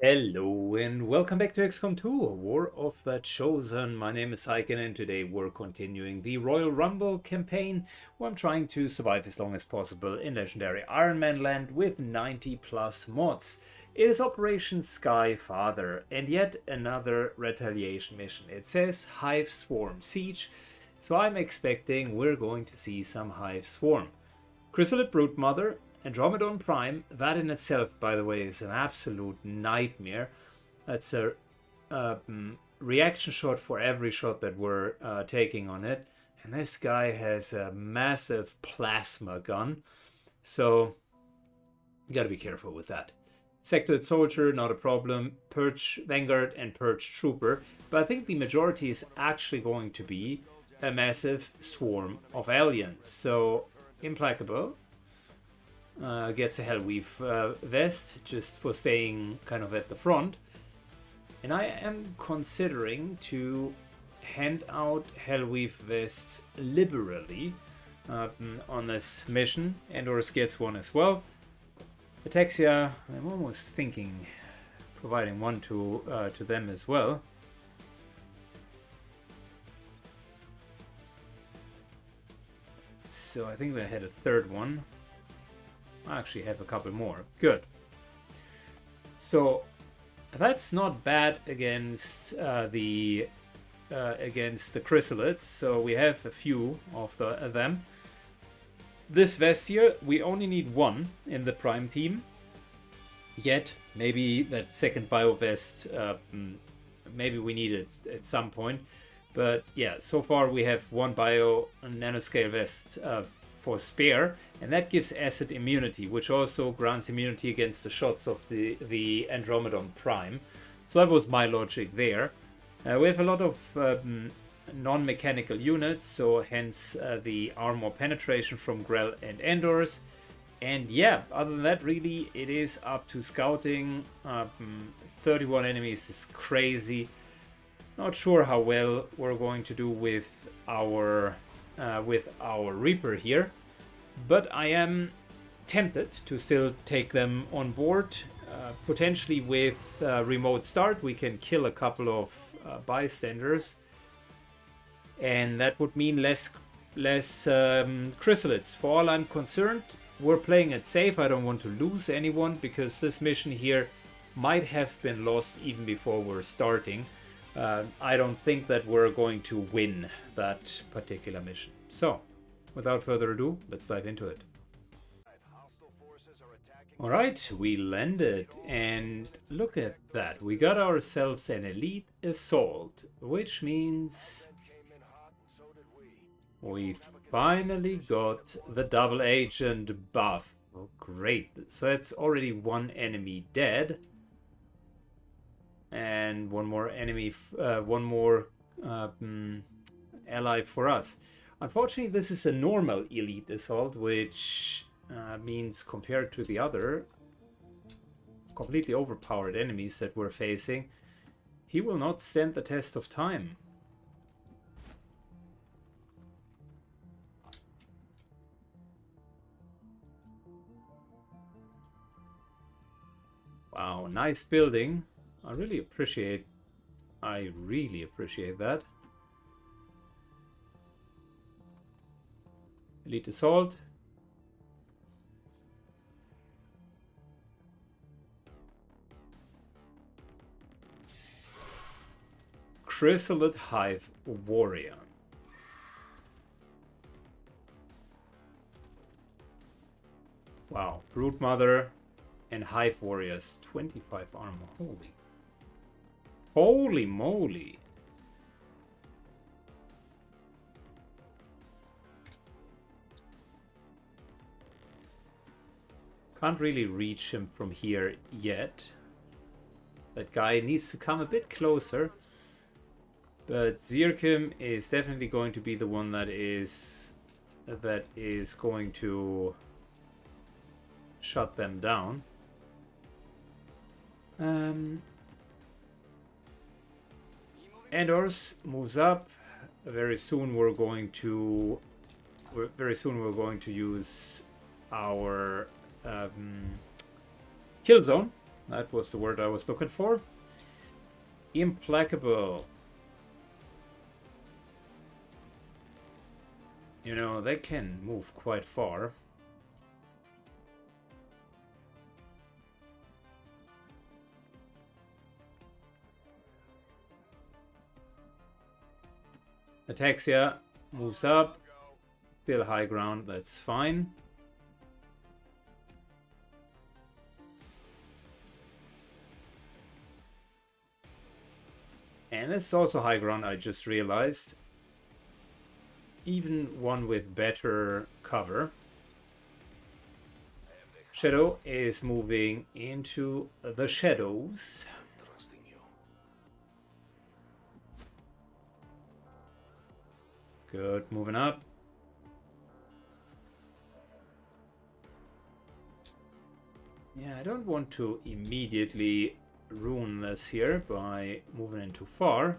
Hello and welcome back to XCOM2, War of the Chosen. My name is Syken and today we're continuing the Royal Rumble campaign where I'm trying to survive as long as possible in legendary Ironman land with 90 plus mods. It is Operation Sky Father and yet another retaliation mission. It says Hive Swarm Siege, so I'm expecting we're going to see some Hive Swarm. Chrysalid Broodmother, Andromedon Prime, that in itself, by the way, is an absolute nightmare. That's a reaction shot for every shot that we're taking on it. And this guy has a massive plasma gun. So, you gotta be careful with that. Sectoid Soldier, not a problem. Purge Vanguard and Purge Trooper. But I think the majority is actually going to be a massive swarm of aliens. So, Implacable gets a Hellweave vest just for staying kind of at the front. And I am considering to hand out Hellweave vests liberally on this mission. Andorus gets one as well. Ataxia, I'm almost thinking providing one to them as well. So I think they had a third one. I actually have a couple more. Good. So that's not bad against the chrysalids. So we have a few of them. This vest here, we only need one in the prime team. Yet maybe that second bio vest, maybe we need it at some point. But yeah, so far we have one bio nanoscale vest for spare, and that gives acid immunity, which also grants immunity against the shots of the Andromedon Prime. So that was my logic there. We have a lot of non-mechanical units, so hence the armor penetration from Grell and Endors. And yeah, other than that, really, it is up to scouting. 31 enemies is crazy. Not sure how well we're going to do with our Reaper here, but I am tempted to still take them on board. Potentially with remote start, we can kill a couple of bystanders, and that would mean less chrysalids. For all I'm concerned, we're playing it safe. I don't want to lose anyone because this mission here might have been lost even before we're starting. I don't think that we're going to win that particular mission. So, without further ado, let's dive into it. Alright, we landed, and look at that. We got ourselves an elite assault, which means we finally got the double agent buff. Oh, great. So that's already one enemy dead. And one more enemy, one more ally for us. Unfortunately, this is a normal elite assault, which means compared to the other completely overpowered enemies that we're facing, he will not stand the test of time. Wow, nice building. I really appreciate that. Elite assault. Chrysalid Hive Warrior. Wow, Broodmother and Hive Warriors, 25 armor. Holy moly. Can't really reach him from here yet. That guy needs to come a bit closer. But Syken is definitely going to be the one that is going to shut them down. Endors moves up. Very soon we're going to use our kill zone That was the word I was looking for. Implacable. You know, they can move quite far. Ataxia moves up. Still high ground, that's fine. And this is also high ground, I just realized. Even one with better cover. Shadow is moving into the shadows. Good, moving up. Yeah, I don't want to immediately ruin this here by moving in too far.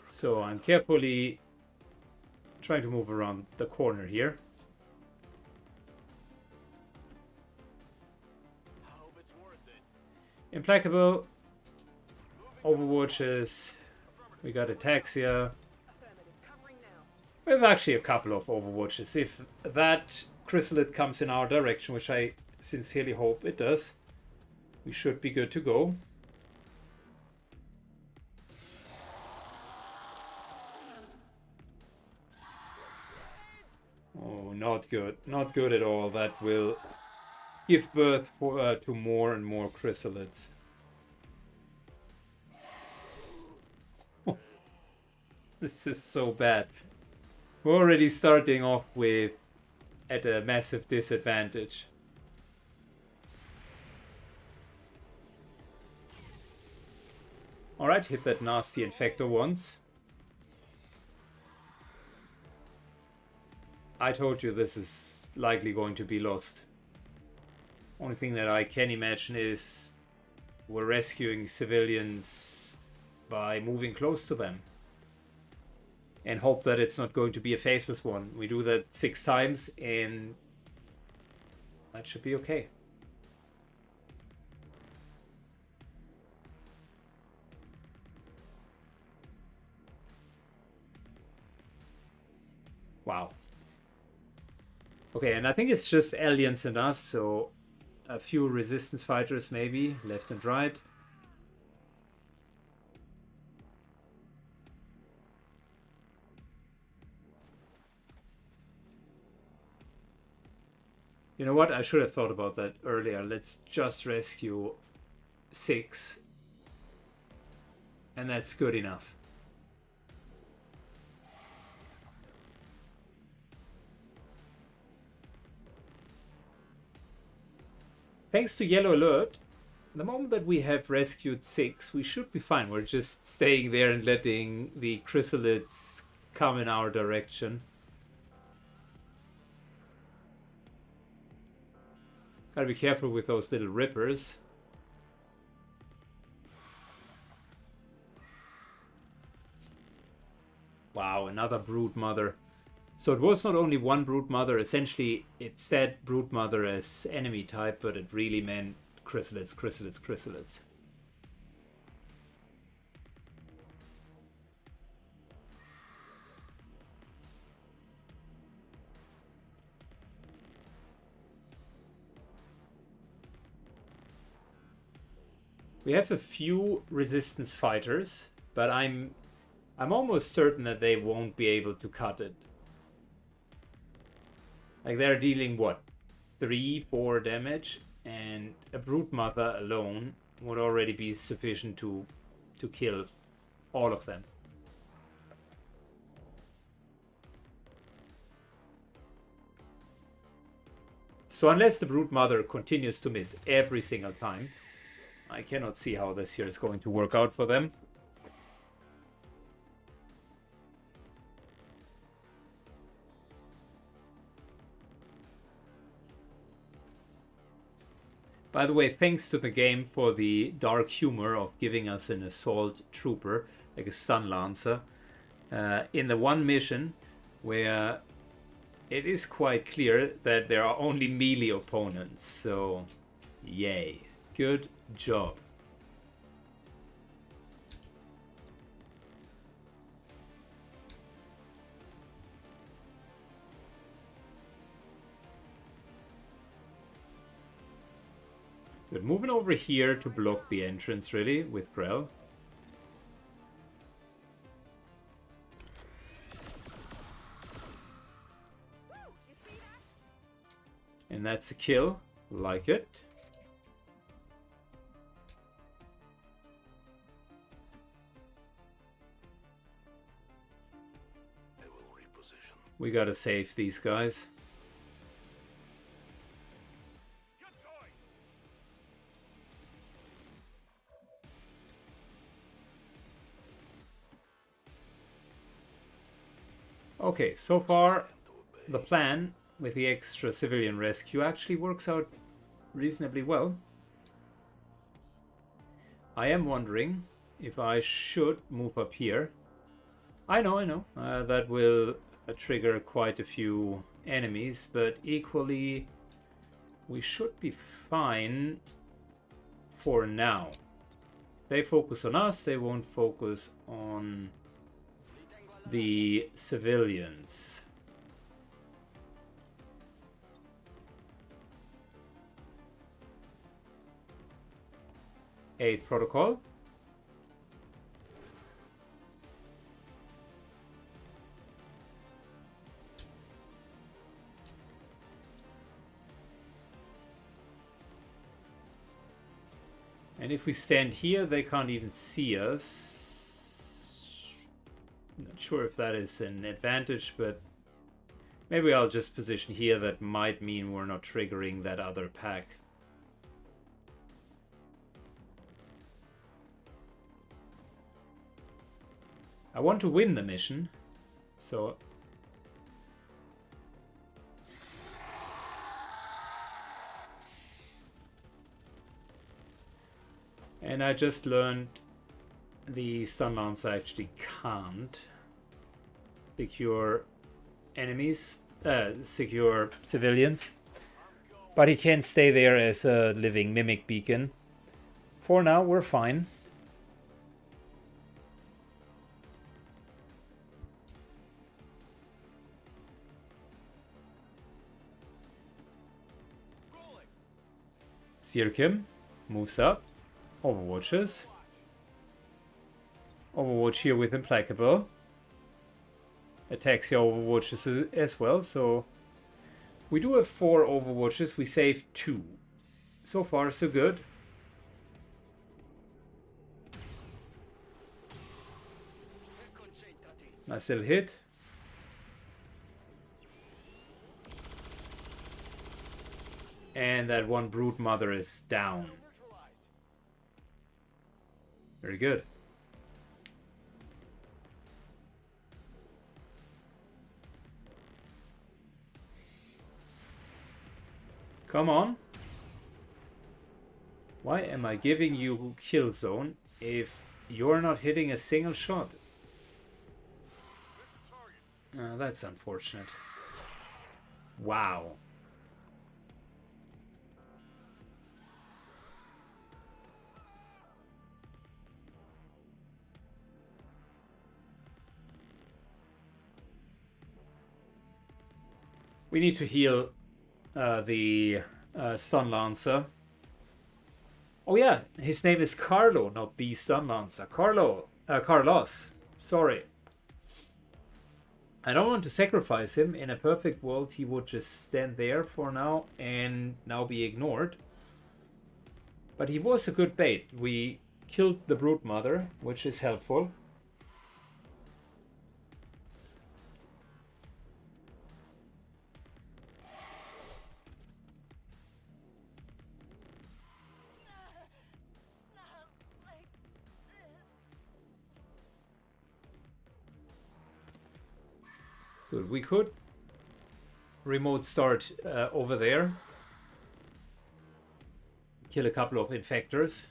So I'm carefully trying to move around the corner here. Implacable. Overwatches. We got Ataxia. We have actually a couple of Overwatches. If that chrysalid comes in our direction, which I sincerely hope it does, we should be good to go. Oh, not good. Not good at all. That will give birth to more and more chrysalids. This is so bad. We're already starting off with at a massive disadvantage. Alright, hit that nasty infector once. I told you this is likely going to be lost. Only thing that I can imagine is we're rescuing civilians by moving close to them. And hope that it's not going to be a faceless one. We do that 6 times and that should be okay. Wow. Okay, and I think it's just aliens and us, so a few resistance fighters maybe, left and right. You know what? I should have thought about that earlier. Let's just rescue 6. And that's good enough. Thanks to Yellow Alert, the moment that we have rescued 6, we should be fine. We're just staying there and letting the chrysalids come in our direction. Gotta be careful with those little rippers. Wow, another brood mother. So it was not only one brood mother, essentially it said brood mother as enemy type, but it really meant chrysalids, chrysalids, chrysalids. We have a few resistance fighters, but I'm almost certain that they won't be able to cut it. Like they're dealing what? 3-4 damage, and a brood mother alone would already be sufficient to kill all of them. So unless the brood mother continues to miss every single time, I cannot see how this here is going to work out for them. By the way, thanks to the game for the dark humor of giving us an assault trooper, like a stun lancer, in the one mission where it is quite clear that there are only melee opponents, so yay. Good job. Good, moving over here to block the entrance really with Grell. And that's a kill. Like it. We gotta save these guys. Okay, so far the plan with the extra civilian rescue actually works out reasonably well. I am wondering if I should move up here. I know. That will trigger quite a few enemies, but equally we should be fine for now. They focus on us, they won't focus on the civilians. 8 protocol. And if we stand here, they can't even see us. Not sure if that is an advantage, but maybe I'll just position here. That might mean we're not triggering that other pack. I want to win the mission, so... And I just learned the Stun Lancer actually can't secure enemies, secure civilians. But he can stay there as a living mimic beacon. For now, we're fine. Syken moves up. Overwatches. Overwatch here with Implacable. Attacks the Overwatches as well, so we do have 4 Overwatches. We saved 2. So far, so good. Nice little hit. And that one Brood Mother is down. Very good. Come on. Why am I giving you kill zone if you're not hitting a single shot? That's unfortunate. Wow. We need to heal the Stun Lancer. Oh yeah, his name is Carlo, not the Stun Lancer. Carlos. Sorry. I don't want to sacrifice him. In a perfect world, he would just stand there for now and now be ignored. But he was a good bait. We killed the Brood Mother, which is helpful. Good. We could remote start over there. Kill a couple of infectors.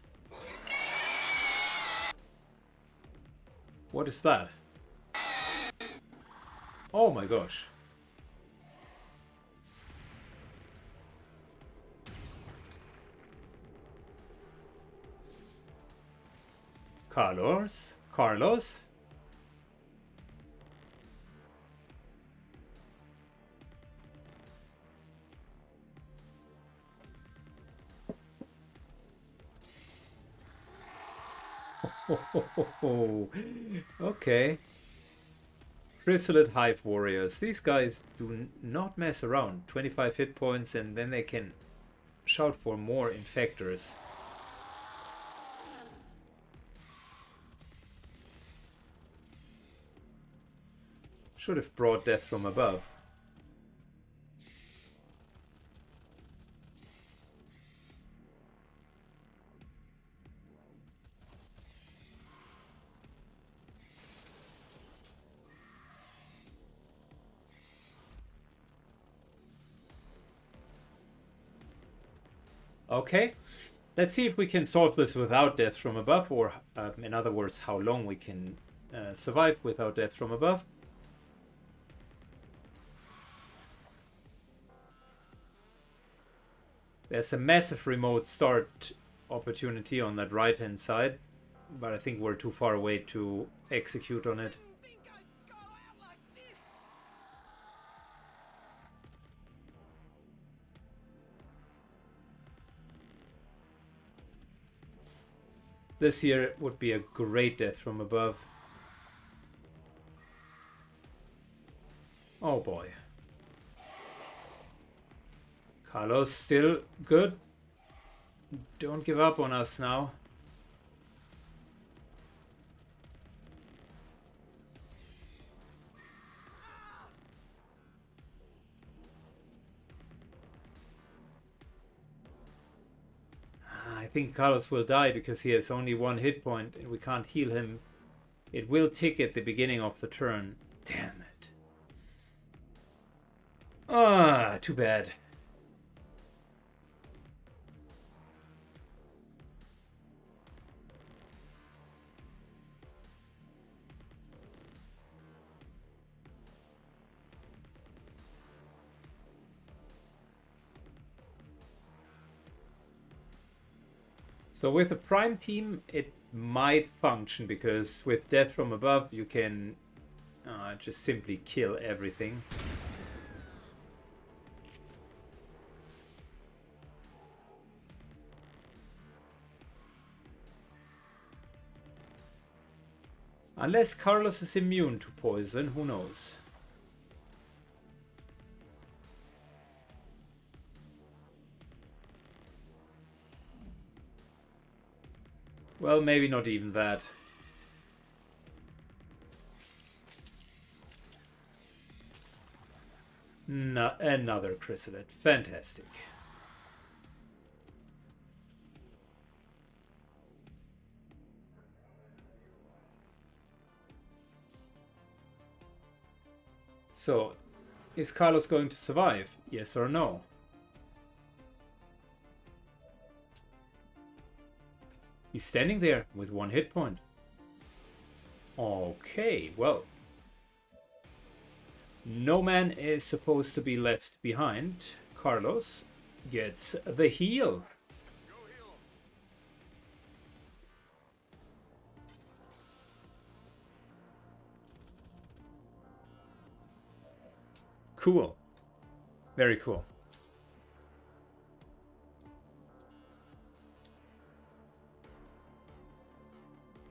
What is that? Oh my gosh. Carlos? Carlos? Oh, okay. Chrysalid Hive Warriors. These guys do not mess around. 25 hit points and then they can shout for more infectors. Should have brought death from above. Okay, let's see if we can solve this without death from above, or in other words, how long we can survive without death from above. There's a massive remote start opportunity on that right hand side, but I think we're too far away to execute on it. This here would be a great death from above. Oh boy. Carlos still good. Don't give up on us now. I think Carlos will die because he has only one hit point and we can't heal him. It will tick at the beginning of the turn. Damn it. Ah, too bad. So with the prime team, it might function because with death from above, you can just simply kill everything. Unless Carlos is immune to poison, who knows? Well, maybe not even that. No, another chrysalid. Fantastic. So, is Carlos going to survive? Yes or no? He's standing there with one hit point. Okay, well. No man is supposed to be left behind. Carlos gets the heal. Cool. Very cool.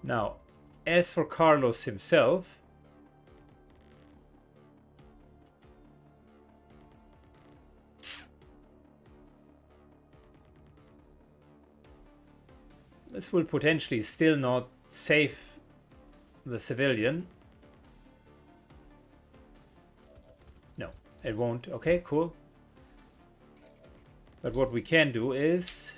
Now, as for Carlos himself, this will potentially still not save the civilian. No, it won't. Okay, cool. But what we can do is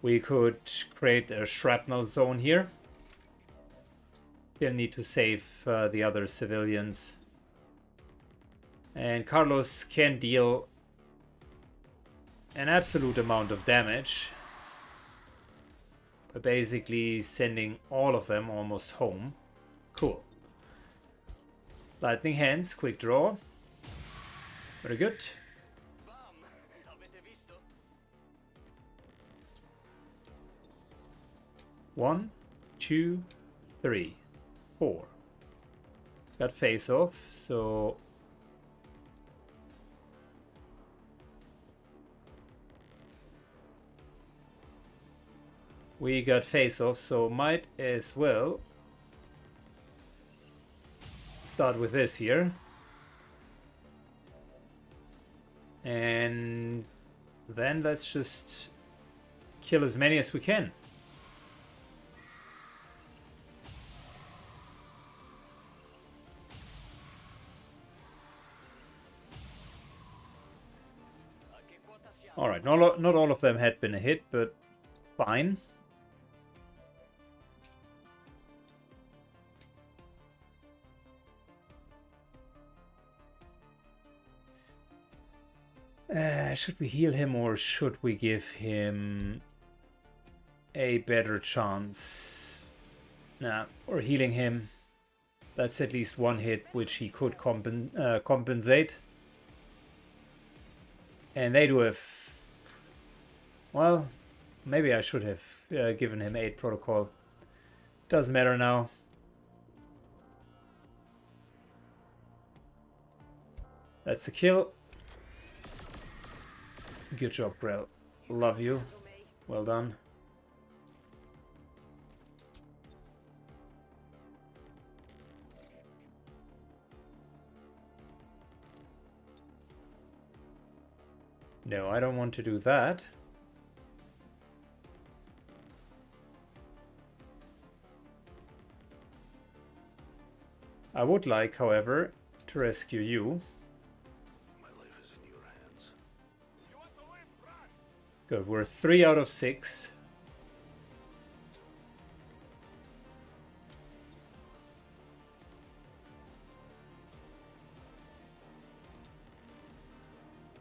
we could create a shrapnel zone here. Still need to save the other civilians. And Carlos can deal an absolute amount of damage by basically sending all of them almost home. Cool. Lightning hands, quick draw. Very good. One, two, three, four. Got face off, so we got face off, so might as well start with this here. And then let's just kill as many as we can. Alright, not all of them had been a hit, but fine. Should we heal him or should we give him a better chance? Nah, we're healing him. That's at least one hit which he could compensate. And they do have... Well, maybe I should have given him 8 protocol. Doesn't matter now. That's a kill. Good job, Grell. Love you. Well done. No, I don't want to do that. I would like, however, to rescue you. Good, we're 3 out of 6.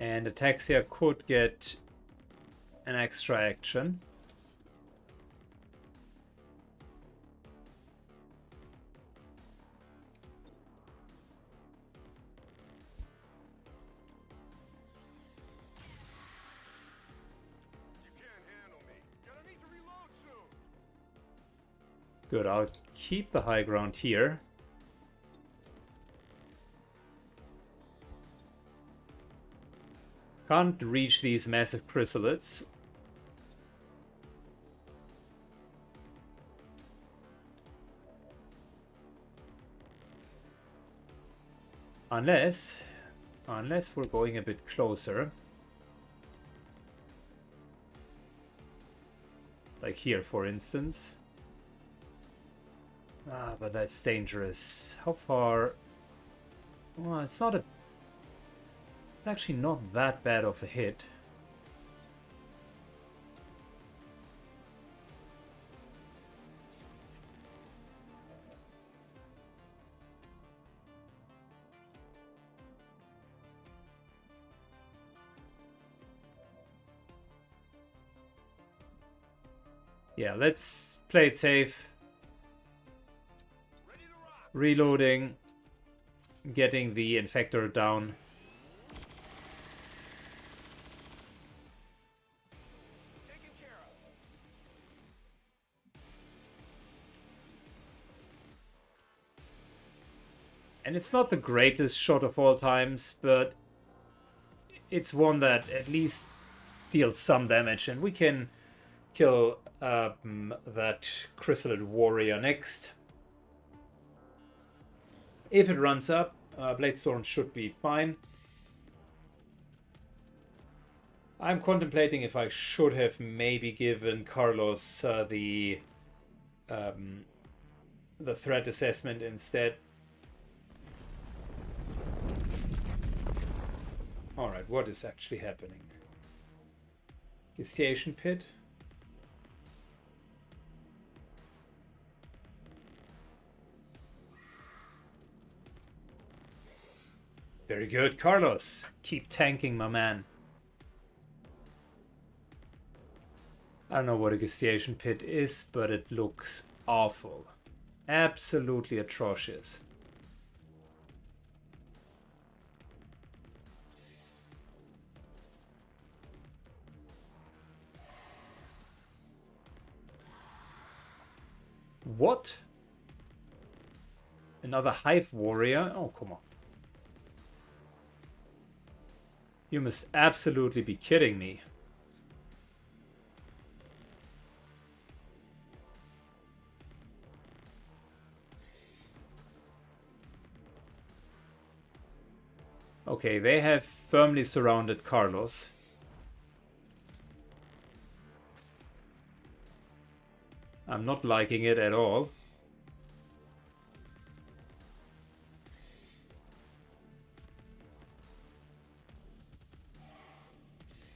And Ataxia could get an extra action. Good, I'll keep the high ground here. Can't reach these massive chrysalids. Unless we're going a bit closer. Like here, for instance. Ah, but that's dangerous. How far? Well, it's not a... It's actually not that bad of a hit. Yeah, let's play it safe. Reloading, getting the infector down. And it's not the greatest shot of all times, but it's one that at least deals some damage, and we can kill that chrysalid warrior next. If it runs up, Bladestorm should be fine. I'm contemplating if I should have maybe given Carlos the threat assessment instead. Alright, what is actually happening? Gestation pit? Very good, Carlos. Keep tanking, my man. I don't know what a gestation pit is, but it looks awful. Absolutely atrocious. What? Another Hive warrior? Oh, come on. You must absolutely be kidding me. Okay, they have firmly surrounded Carlos. I'm not liking it at all.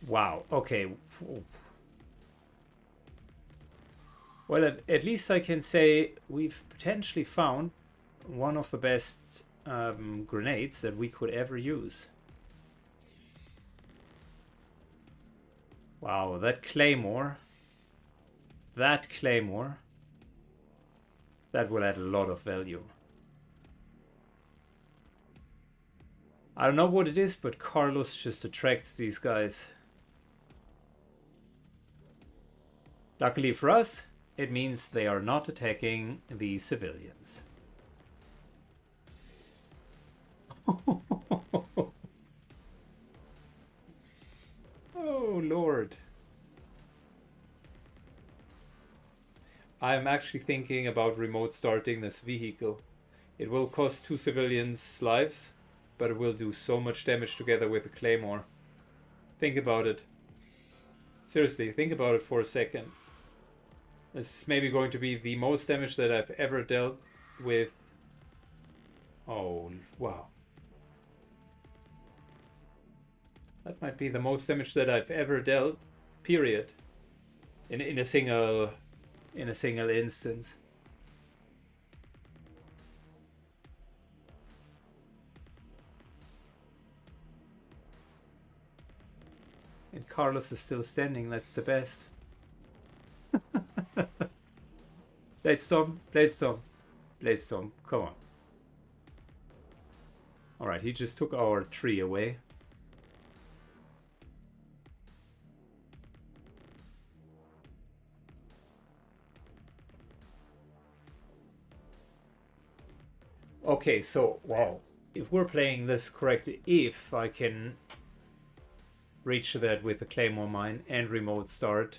Wow, okay. Well, at least I can say we've potentially found one of the best grenades that we could ever use. Wow, that claymore. That claymore. That will add a lot of value. I don't know what it is, but Carlos just attracts these guys. Luckily for us, it means they are not attacking the civilians. Oh, Lord. I'm actually thinking about remote starting this vehicle. It will cost 2 civilians' lives, but it will do so much damage together with the claymore. Think about it. Seriously, think about it for a second. This is maybe going to be the most damage that I've ever dealt with. Oh, wow. That might be the most damage that I've ever dealt, period. In a single instance. And Carlos is still standing, that's the best. Let's storm, let's storm, let's storm, come on. Alright, he just took our tree away. Okay, so, wow. If we're playing this correctly, if I can reach that with the Claymore Mine and remote start,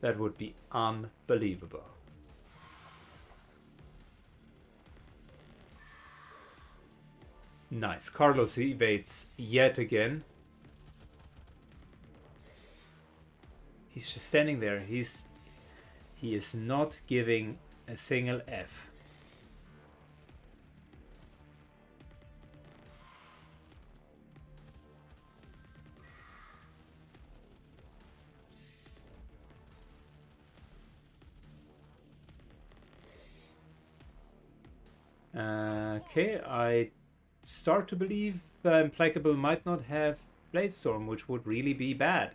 that would be unbelievable. Nice. Carlos evades yet again. He's just standing there. He is not giving a single F. Okay, I start to believe Implacable might not have Bladestorm, which would really be bad.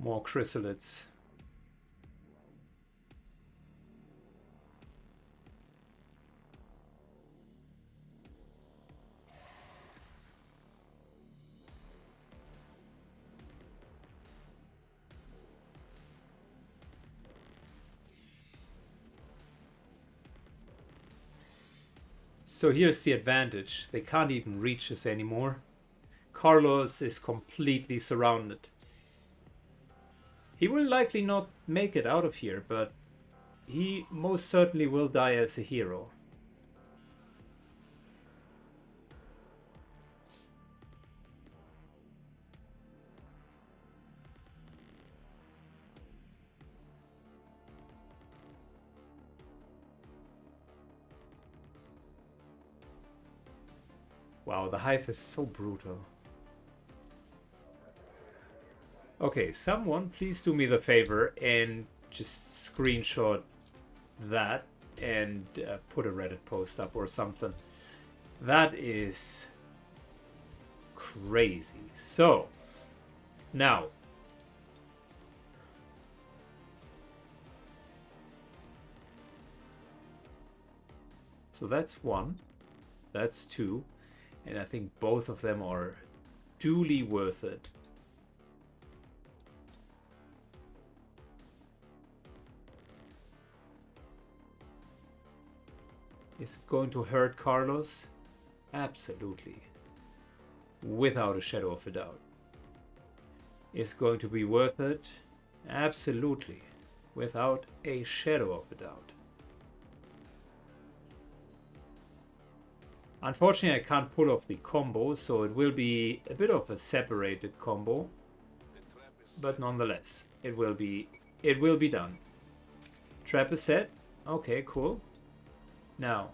More chrysalids. So here's the advantage. They can't even reach us anymore. Carlos is completely surrounded. He will likely not make it out of here, but he most certainly will die as a hero. Wow, the Hive is so brutal. Okay, someone please do me the favor and just screenshot that and put a Reddit post up or something. That is crazy. So, now, So that's one. That's two. And I think both of them are duly worth it. Is it going to hurt Carlos? Absolutely. Without a shadow of a doubt. Is it going to be worth it? Absolutely. Without a shadow of a doubt. Unfortunately, I can't pull off the combo, so it will be a bit of a separated combo. But nonetheless, it will be done. Trap is set. Okay, cool. Now,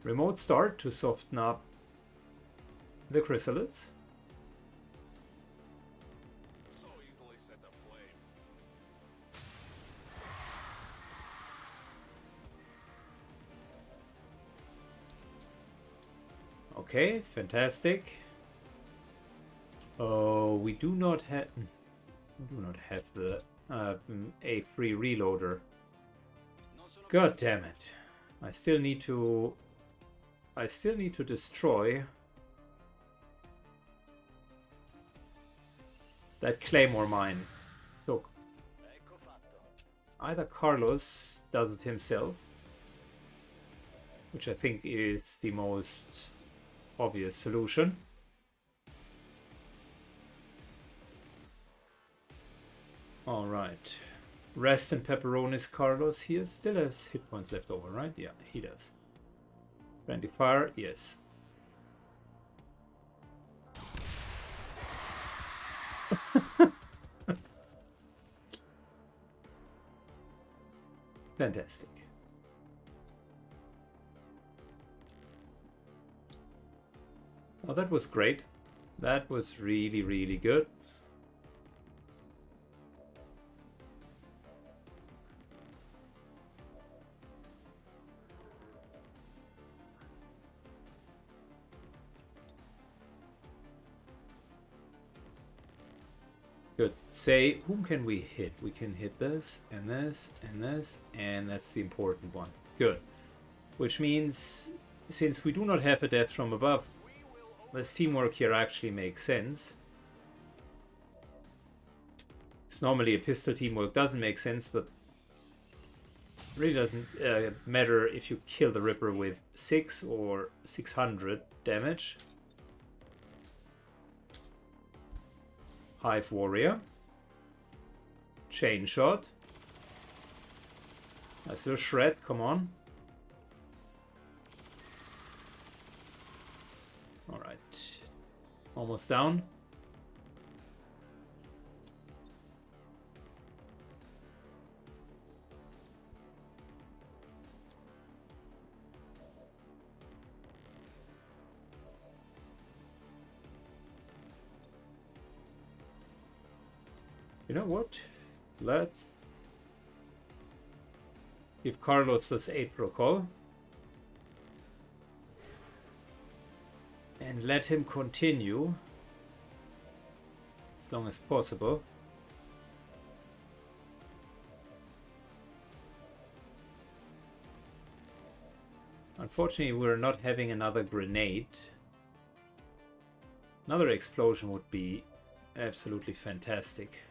remote start to soften up the chrysalids. So easily set aflame. Okay, fantastic. Oh, we do not have the a free reloader. God damn it! I still need to destroy that claymore mine. So either Carlos does it himself, which I think is the most obvious solution. All right. Rest and pepperonis. Carlos here still has hit points left over, right? Yeah, he does. Friendly fire, yes. Fantastic. Oh, that was great. That was really, really good. Good. Say, whom can we hit? We can hit this, and this, and this, and that's the important one. Good. Which means, since we do not have a death from above, this teamwork here actually makes sense. Because normally a pistol teamwork doesn't make sense, but it really doesn't matter if you kill the Ripper with 6 or 600 damage. Hive Warrior. Chain Shot. Nice little shred, come on. Alright. Almost down. You know what? Let's give Carlos this 8 protocol and let him continue as long as possible. Unfortunately, we're not having another grenade. Another explosion would be absolutely fantastic.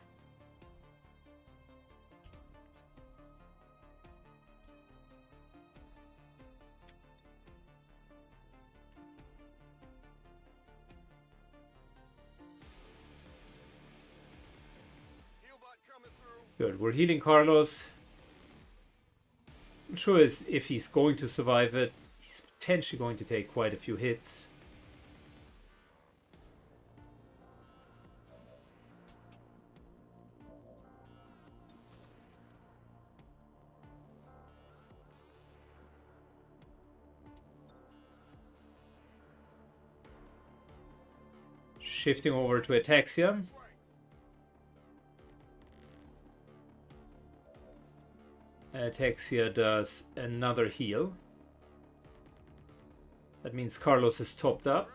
Good, we're healing Carlos. I'm sure if he's going to survive it, he's potentially going to take quite a few hits. Shifting over to Ataxia. Ataxia does another heal. That means Carlos is topped up.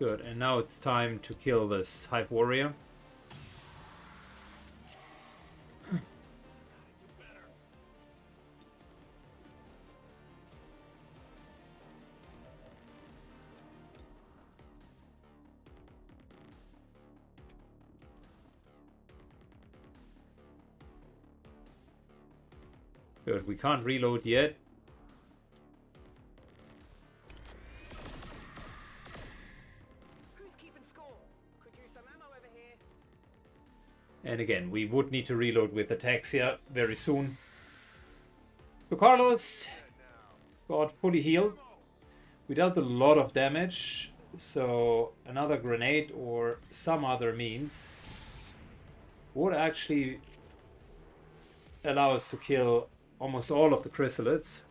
Good, and now it's time to kill this Hive Warrior. Good, we can't reload yet. Who's keeping score? Could use some ammo over here. And again, we would need to reload with Ataxia very soon. So Carlos got fully healed. We dealt a lot of damage, so another grenade or some other means would actually allow us to kill almost all of the chrysalids.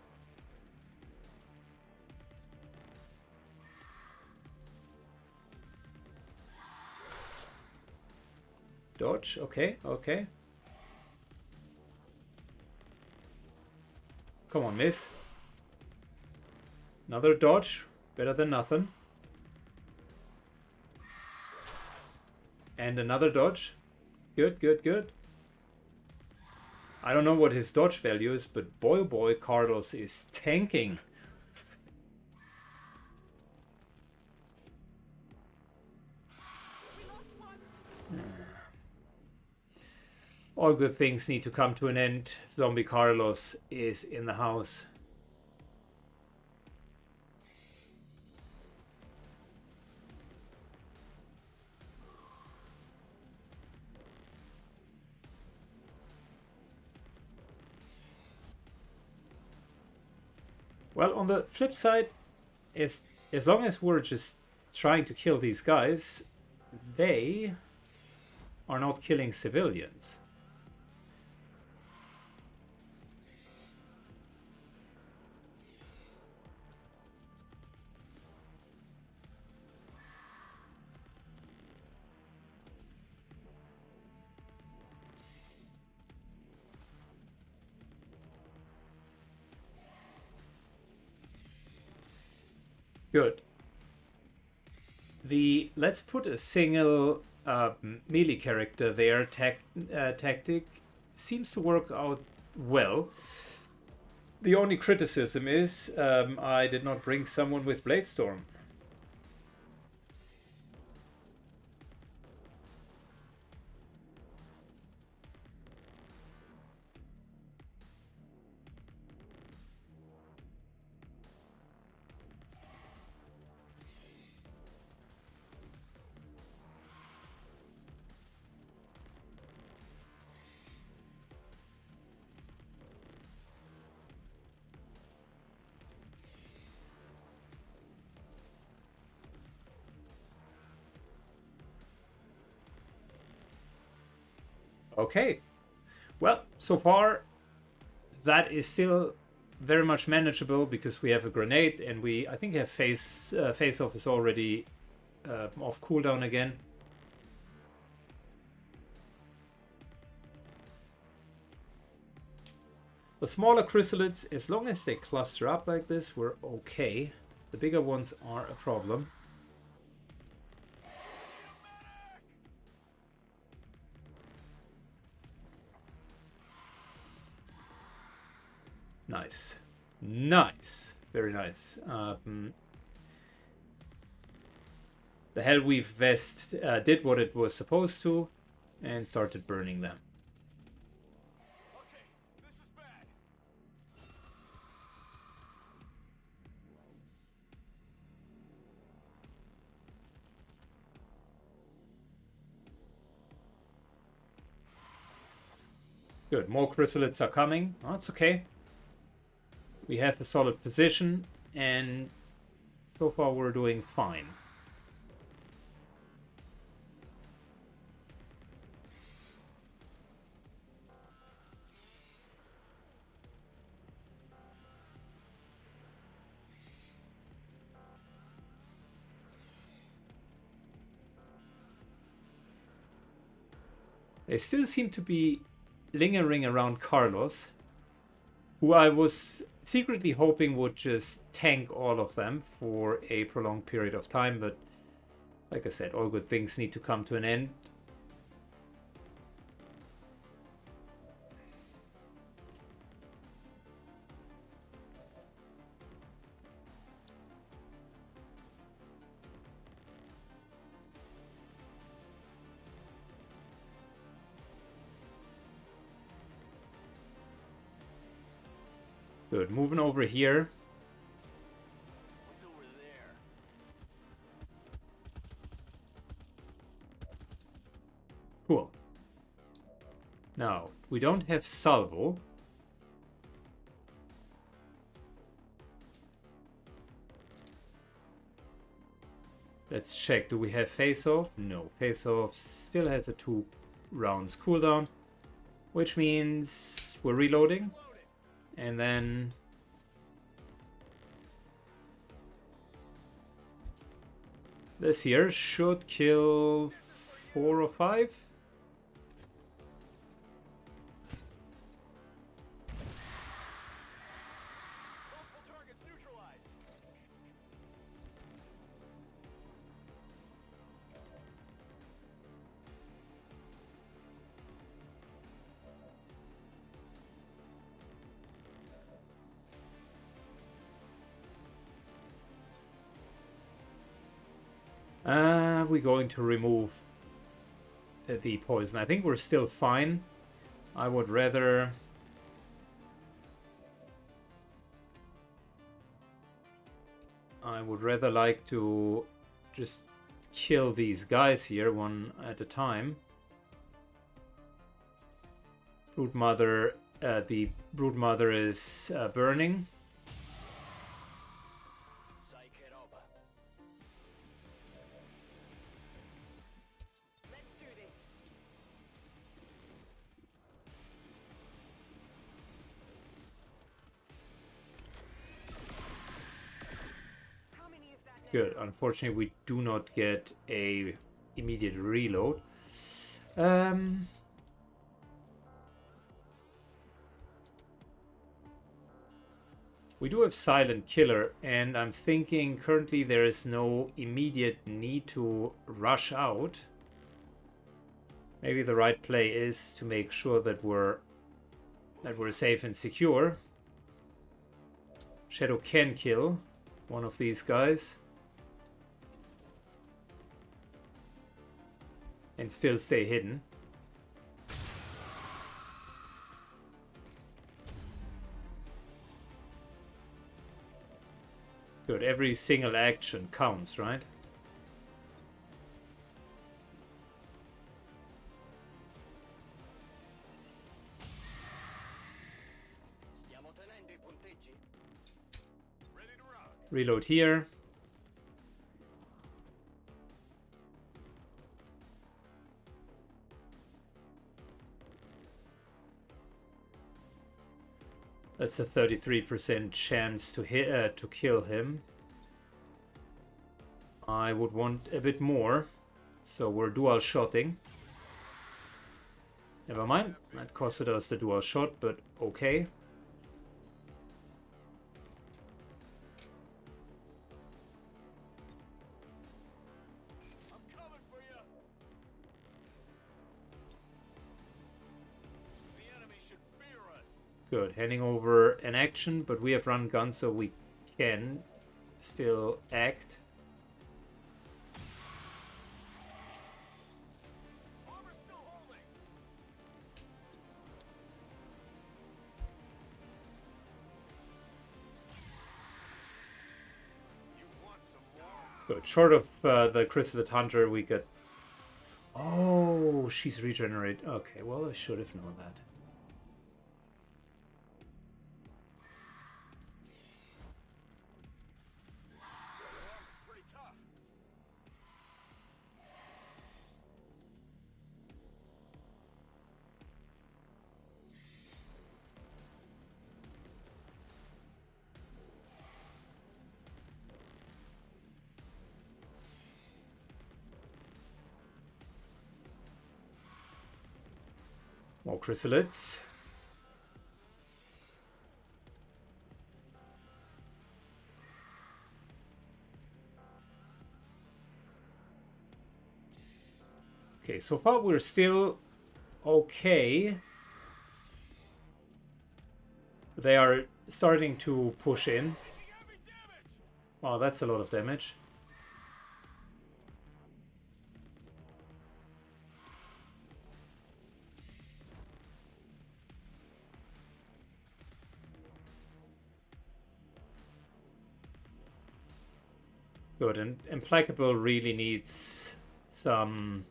Dodge, okay, okay. Come on, miss. Another dodge, better than nothing. And another dodge. Good, good, good. I don't know what his dodge value is, but boy oh boy, Carlos is tanking. All good things need to come to an end. Zombie Carlos is in the house. Well, on the flip side, as long as we're just trying to kill these guys, they are not killing civilians. Good. Let's put a single melee character there. Tactic seems to work out well. The only criticism is I did not bring someone with Bladestorm. Okay, well, so far that is still very much manageable because we have a grenade and I think have face off is already off cooldown again. The smaller chrysalids, as long as they cluster up like this, we're okay. The bigger ones are a problem. Nice. Nice. Very nice. The Hellweave vest did what it was supposed to and started burning them. Okay, this is bad. Good. More chrysalids are coming. Oh, it's okay. We have a solid position, and so far we're doing fine. They still seem to be lingering around Carlos, who I was secretly hoping would just tank all of them for a prolonged period of time, but Like I said, all good things need to come to an end. Good, moving over here. What's over there? Cool. Now, we don't have salvo. Let's check. Do we have face-off? No. Face-off still has a 2 rounds cooldown, which means we're reloading. And then this here should kill 4 or 5. Multiple targets neutralized. We're going to remove the poison. I think we're still fine. I would rather... like to just kill these guys here one at a time. Broodmother, the Broodmother is burning. Syken over. Let's do this. How many is that now? Good. Unfortunately, we do not get a immediate reload. We do have Silent Killer, and I'm thinking currently there is no immediate need to rush out. Maybe the right play is to make sure that we're safe and secure. Shadow can kill one of these guys and still stay hidden. Good, every single action counts, right? Stiamo tenendo I punteggi? Ready to rock. Reload here. That's a 33% chance to hit to kill him. I would want a bit more, so we're dual shotting. Never mind, that costed us the dual shot, but okay. I'm coming for you. The enemy should fear us. Good, handing over an action, but we have run gun, so we can still act. Armor's still holding. You want some more? Good, short of the Chrysalid Hunter, we could... Oh, she's regenerate. Okay, well, I should have known that. Armor's pretty tough. More chrysalids. Okay, so far we're still okay. They are starting to push in. Wow, that's a lot of damage. Good, and Implacable really needs some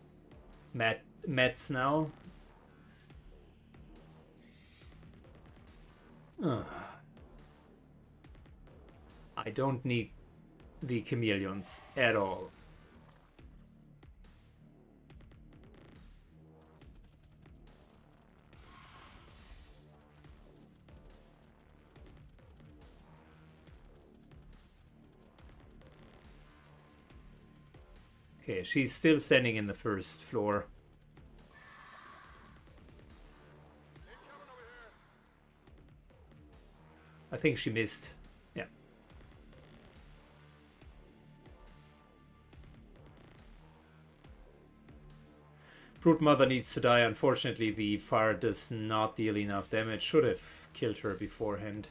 meds now. Ugh. I don't need the chameleons at all. Okay, she's still standing in the first floor. I think she missed. Yeah. Brood Mother needs to die. Unfortunately, the fire does not deal enough damage. Should have killed her beforehand.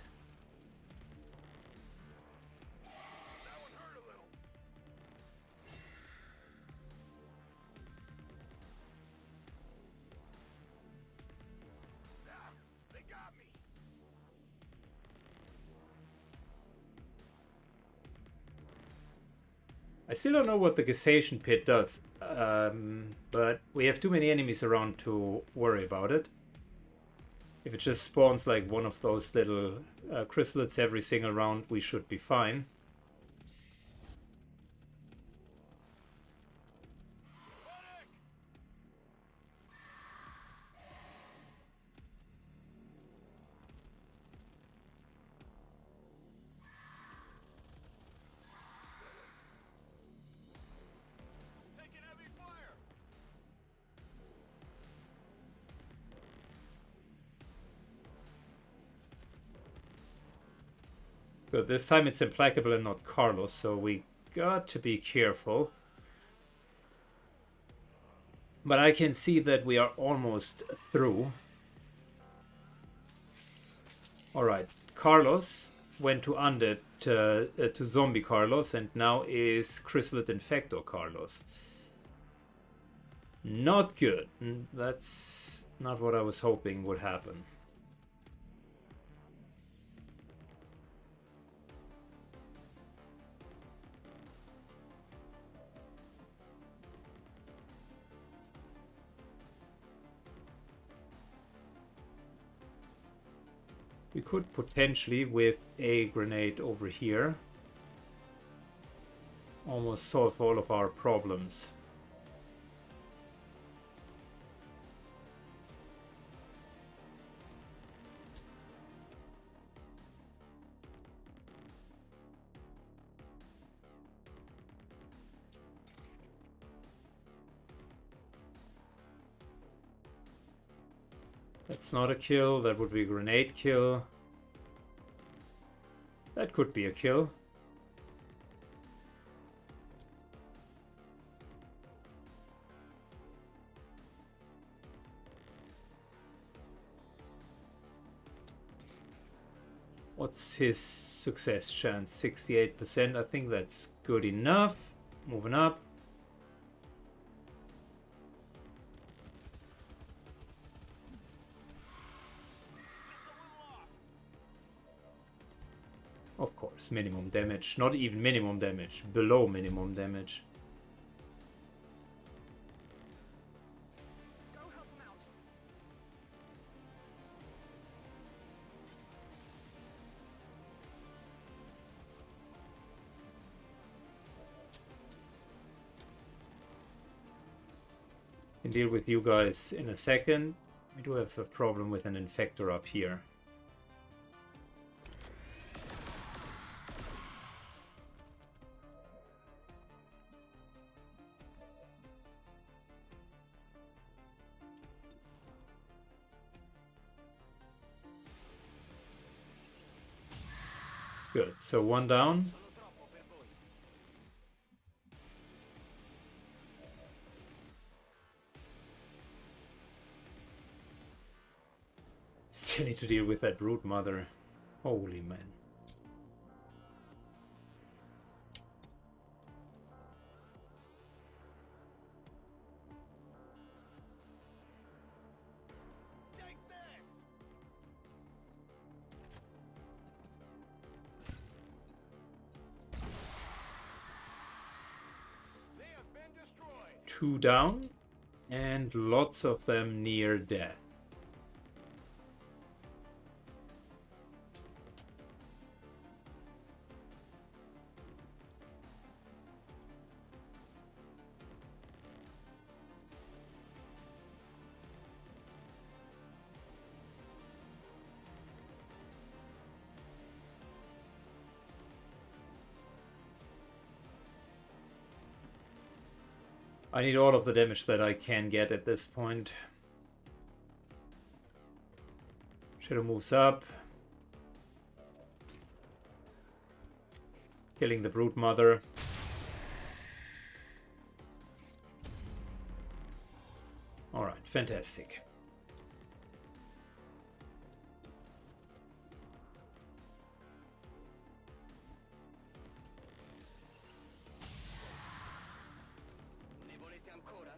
I still don't know what the gestation pit does, but we have too many enemies around to worry about it. If it just spawns like one of those little chrysalids every single round, we should be fine. But this time it's Implacable and not Carlos, so we got to be careful. But I can see that we are almost through. Alright, Carlos went to Undead, to Zombie Carlos, and now is Chrysalid Infector Carlos. Not good. That's not what I was hoping would happen. We could potentially, with a grenade over here, almost solve all of our problems. That's not a kill, that would be a grenade kill. That could be a kill. What's his success chance? 68%. I think that's good enough. Moving up. Of course, minimum damage. Not even minimum damage. Below minimum damage. Go help them out. Can deal with you guys in a second. We do have a problem with an infector up here. Good, so one down. Still need to deal with that brood mother. Holy man. Take this! They have been destroyed. 2 down, and lots of them near death. I need all of the damage that I can get at this point. Shadow moves up. Killing the brood mother. Alright, fantastic. Ne volete ancora?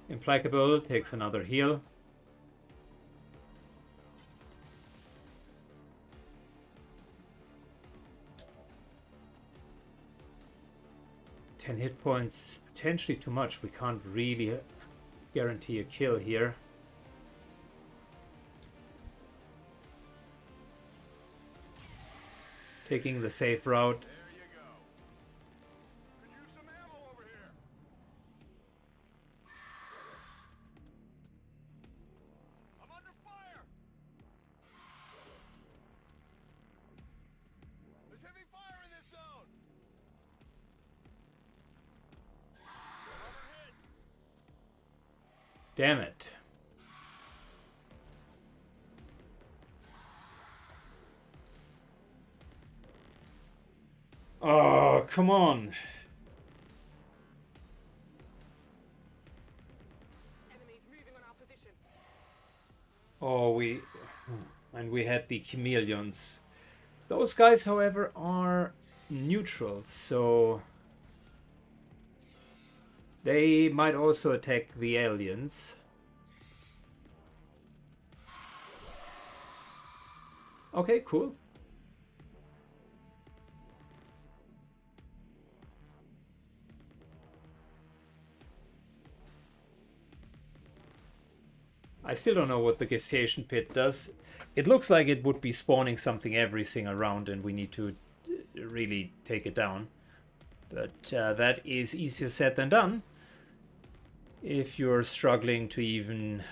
Implacable takes another heal. Hit points is potentially too much. We can't really guarantee a kill here. Taking the safe route. There you go. Could use some ammo over here. I'm under fire. There's heavy fire in this zone. Overhead. Damn it. Oh, come on. Enemies moving on our position. Oh, we had the chameleons. Those guys, however, are neutral, so they might also attack the aliens. Okay, cool. I still don't know what the gestation pit does. It looks like it would be spawning something every single round, and we need to really take it down. But that is easier said than done if you're struggling to even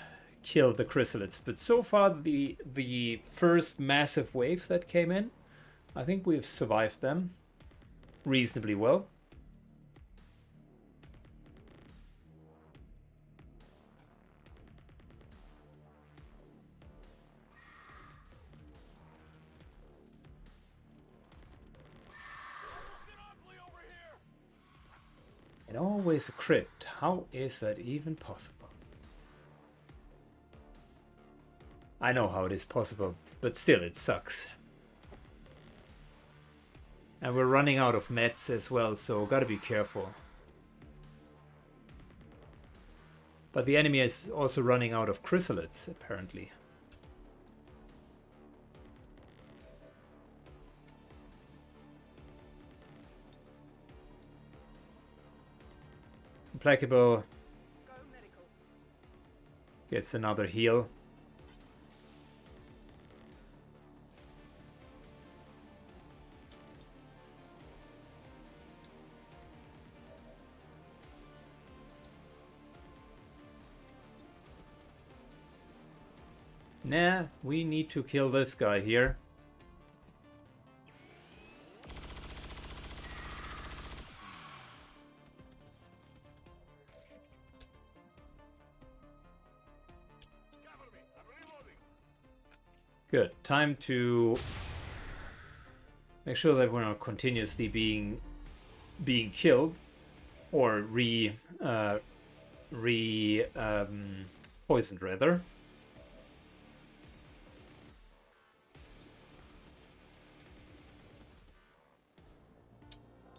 kill the chrysalids. But so far, the first massive wave that came in, I think we've survived them reasonably well. Get ugly over here. And always a crit. How is that even possible? I know how it is possible, but still it sucks. And we're running out of meds as well, so gotta be careful. But the enemy is also running out of chrysalids, apparently. Implacable Go medical. gets another heal. Nah, we need to kill this guy here. Cover me. I'm reloading. Good. Time to Make sure that we're not continuously being killed or poisoned rather.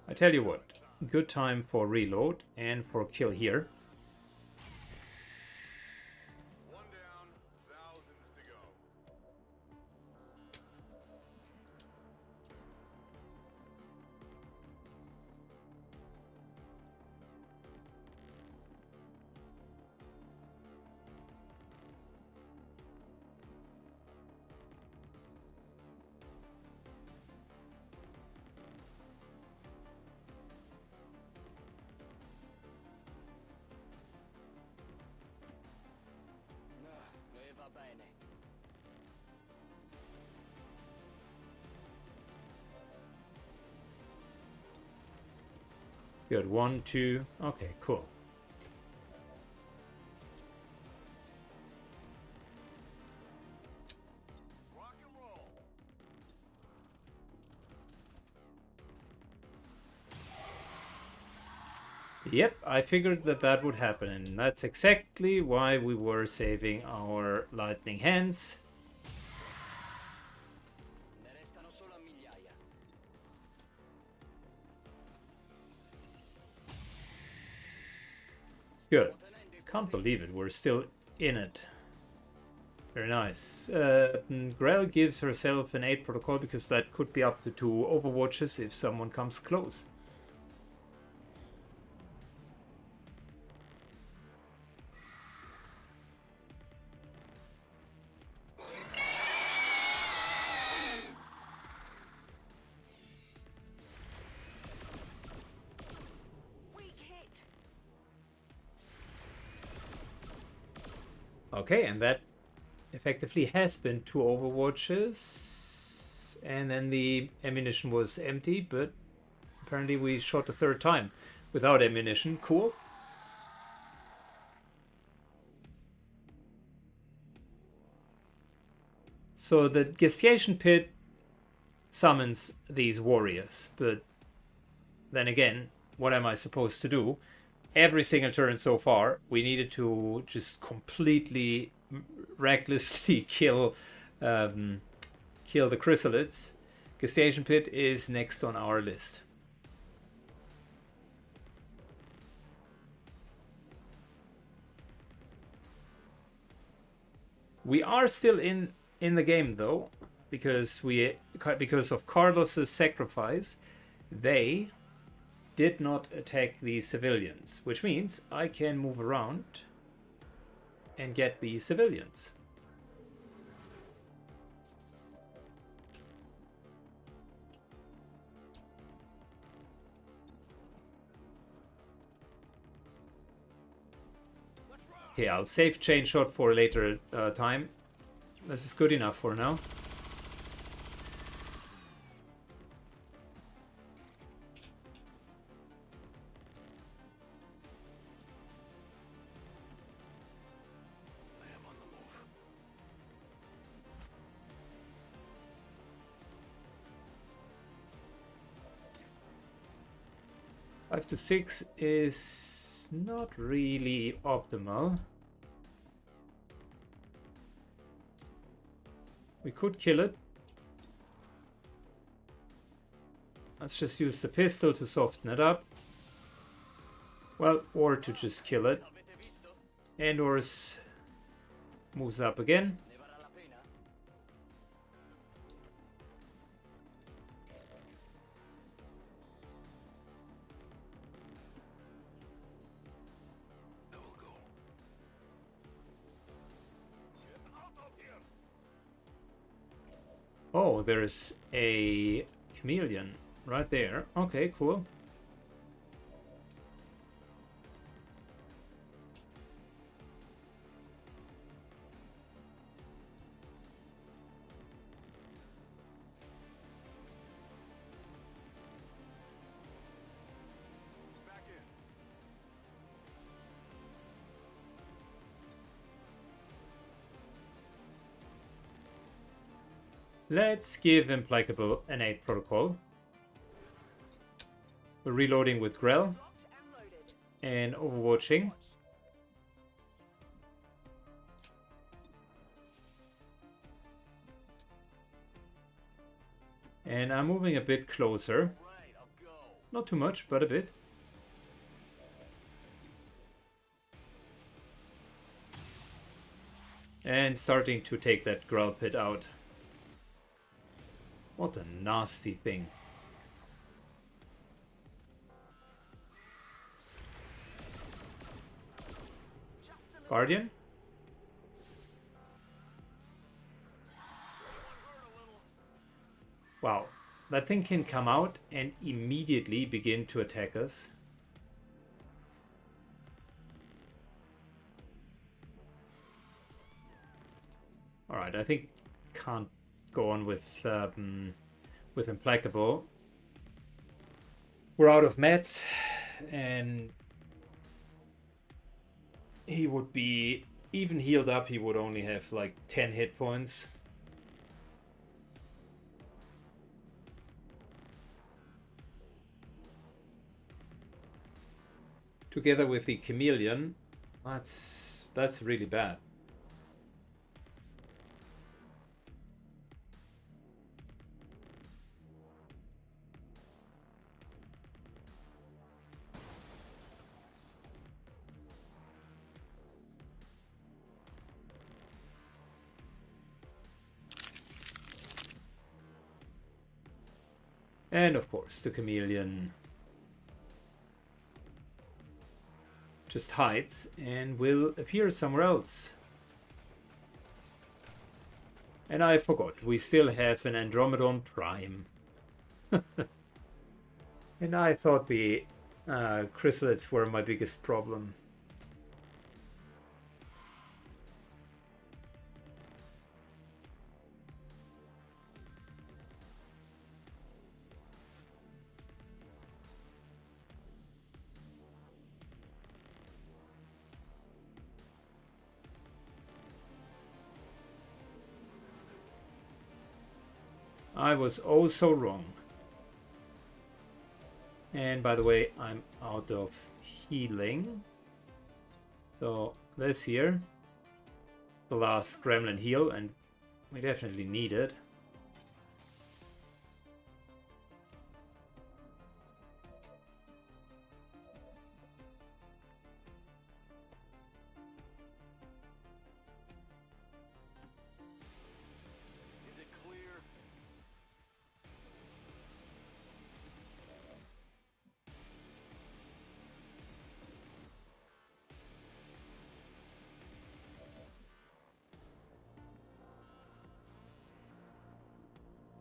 I tell you what, good time for reload and for kill here. One down, thousands to go. Va bene. Good, 1, 2, okay, cool. Rock and roll. Yep, I figured that that would happen, and that's exactly why we were saving our lightning hands. Ne restano solo a migliaia. Good. Can't believe it, we're still in it. Very nice. Grell gives herself an 8 protocol because that could be up to 2 overwatches if someone comes close. Weak hit. Okay, and that effectively has been 2 overwatches. And then the ammunition was empty, but apparently we shot a third time without ammunition. Cool. So the gestation pit summons these warriors, but then again, what am I supposed to do? Every single turn so far, we needed to just completely recklessly kill the chrysalids. Gestation pit is next on our list. We are still in the game though, because of Carlos's sacrifice, they did not attack the civilians, which means I can move around and get the civilians. Okay, I'll save chain shot for a later time. This is good enough for now. I am on the move. 5 to 6 is not really optimal. We could kill it. Let's just use the pistol to soften it up. Well, or to just kill it. Avete visto? Andor's moves up again. Ne varrà la pena? I will go. Get out of here. Oh, there's a chameleon right there. Okay, cool. Back in. Let's give Implacable an 8 protocol. We're reloading with Grell Locked and loaded. and overwatching. And I'm moving a bit closer. Right, I'll go. Not too much, but a bit. And starting to take that Grell pit out. What a nasty thing. Guardian? Wow, that thing can come out and immediately begin to attack us. Alright, I think can't go on with Implacable. We're out of meds, and he would be, even healed up, he would only have like 10 hit points. Together with the Chameleon, that's really bad. And of course, the Chameleon just hides and will appear somewhere else. And I forgot, we still have an Andromedon Prime. And I thought the chrysalids were my biggest problem. I was oh so wrong. And by the way, I'm out of healing. So this here, the last gremlin heal, and we definitely need it. Is it clear?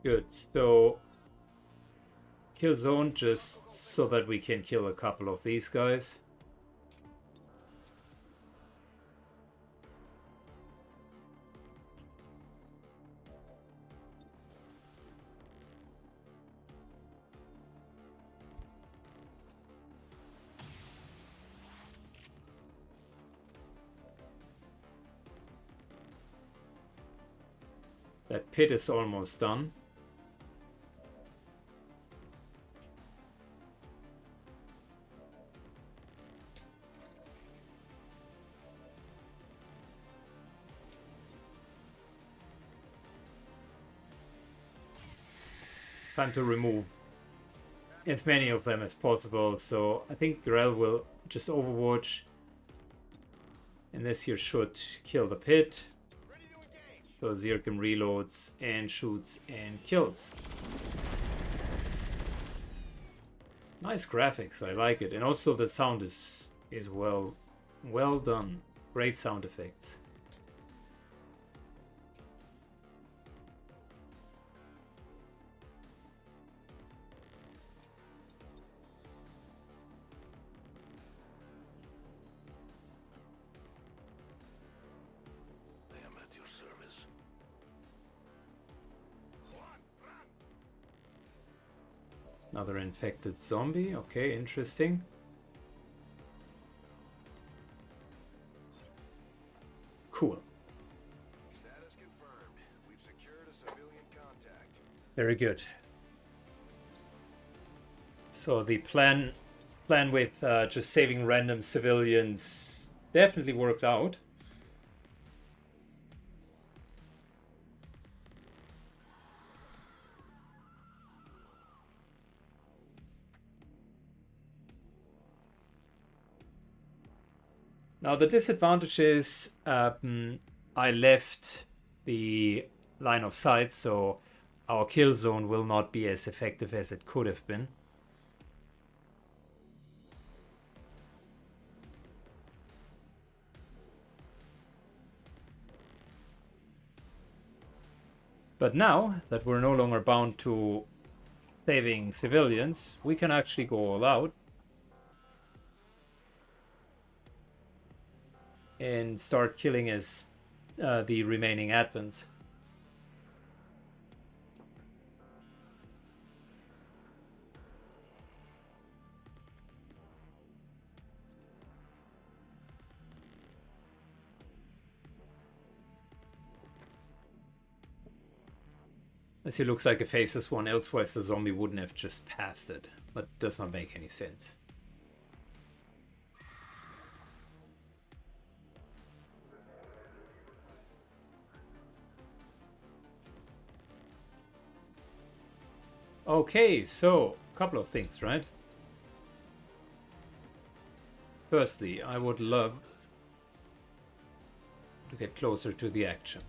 Good, so kill zone just so that we can kill a couple of these guys. That pit is almost done. Time to remove as many of them as possible. So I think Grell will just overwatch. And this here should kill the pit. Ready to engage. So Syken reloads and shoots and kills. Nice graphics, I like it. And also the sound is well done. Great sound effects. I am at your service. Another infected zombie. Okay, interesting. Cool. Status confirmed. We've secured a civilian contact. Very good. So the plan with just saving random civilians definitely worked out. Now the disadvantage is I left the line of sight, so our kill zone will not be as effective as it could have been. But now that we're no longer bound to saving civilians, we can actually go all out and start killing as the remaining advents. As he looks like a faceless one, elsewise the zombie wouldn't have just passed it. That does not make any sense. Okay, so a couple of things, right? Firstly, I would love to get closer to the action.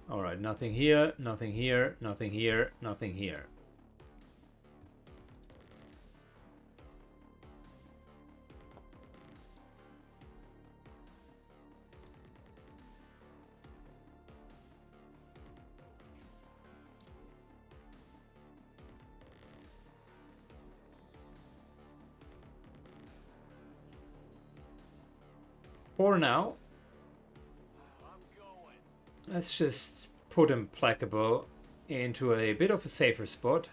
Alright, nothing here, nothing here, nothing here, nothing here. For now, let's just put Implacable into a bit of a safer spot.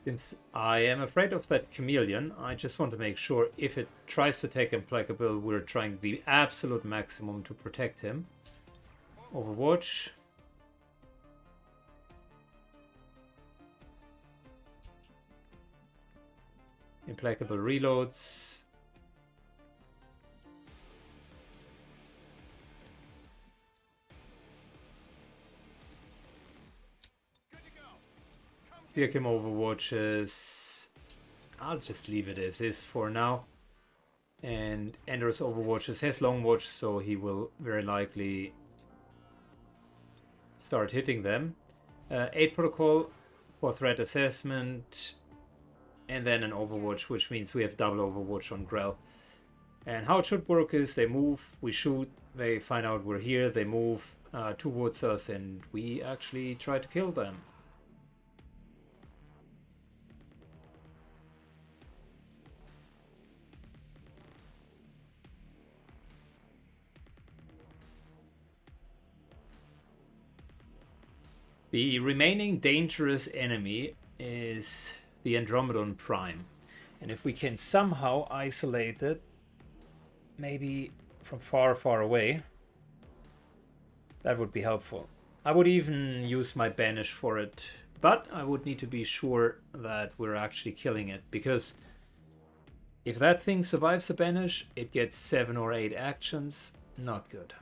Since I am afraid of that chameleon, I just want to make sure if it tries to take Implacable, we're trying the absolute maximum to protect him. Overwatch. Implacable reloads. Syken overwatches. I'll just leave it as is for now. And Ender's overwatches has long watch, so he will very likely start hitting them. 8 protocol for threat assessment, and then an overwatch, which means we have double overwatch on Grell. And how it should work is they move, we shoot, they find out we're here, they move towards us, and we actually try to kill them. The remaining dangerous enemy is the Andromedon Prime. And if we can somehow isolate it, maybe from far, far away, that would be helpful. I would even use my banish for it, but I would need to be sure that we're actually killing it, because if that thing survives the banish, it gets 7 or 8 actions. Not good.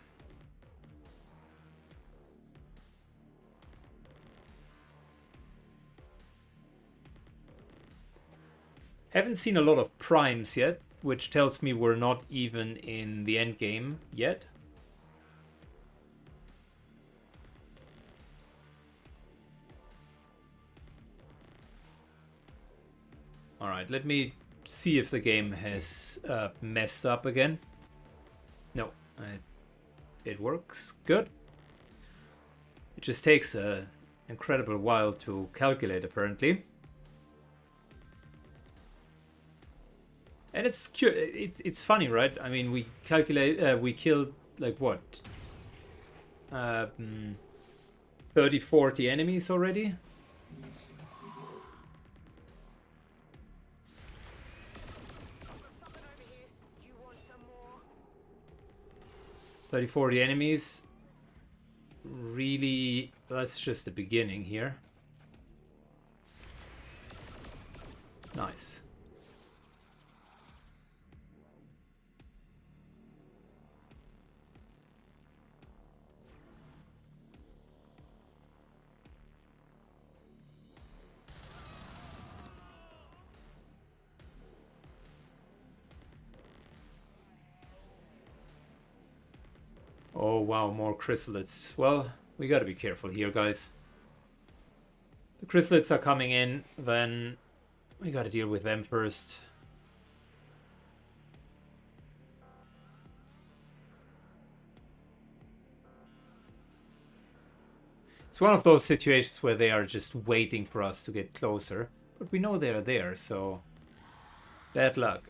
Haven't seen a lot of primes yet, which tells me we're not even in the end game yet. Alright, let me see if the game has messed up again. No, it works. Good. It just takes an incredible while to calculate, apparently. And it's funny, right? I mean, we killed like what? 30, 40 enemies already. Something over here. You want some more? 30, 40 enemies. Really, that's just the beginning here. Nice. Oh wow, more chrysalids. Well, we gotta be careful here, guys. The chrysalids are coming in, then we gotta deal with them first. It's one of those situations where they are just waiting for us to get closer, but we know they're there, so bad luck.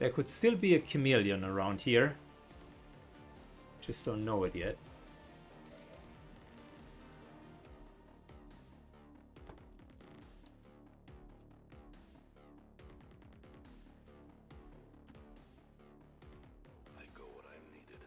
There could still be a chameleon around here. Just don't know it yet. I go when I'm needed.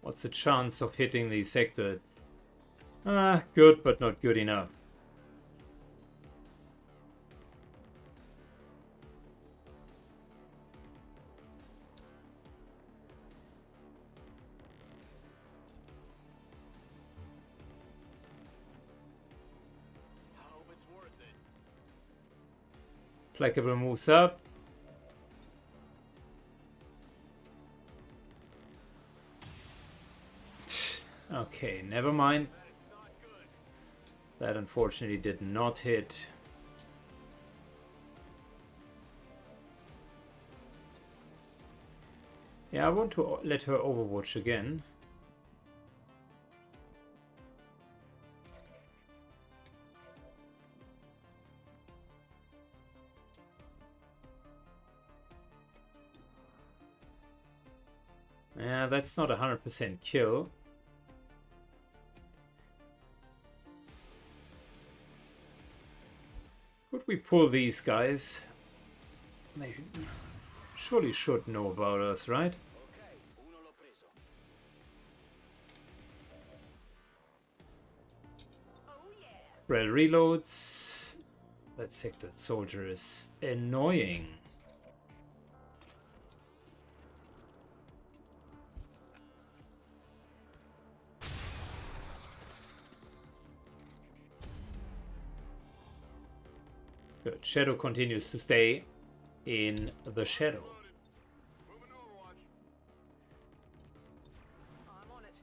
What's the chance of hitting the sector? Good, but not good enough. I hope it's worth it. Placable moves up. Okay, never mind. It's not good. That unfortunately did not hit. Yeah, I want to let her overwatch again. Yeah, that's not 100% kill. Could we pull these guys? They surely should know about us, right? Ok, uno l'ho preso. Oh yeah. Rel reloads. That sectored soldier is annoying. Good. Shadow continues to stay in the shadow. Moving Overwatch. I'm on it.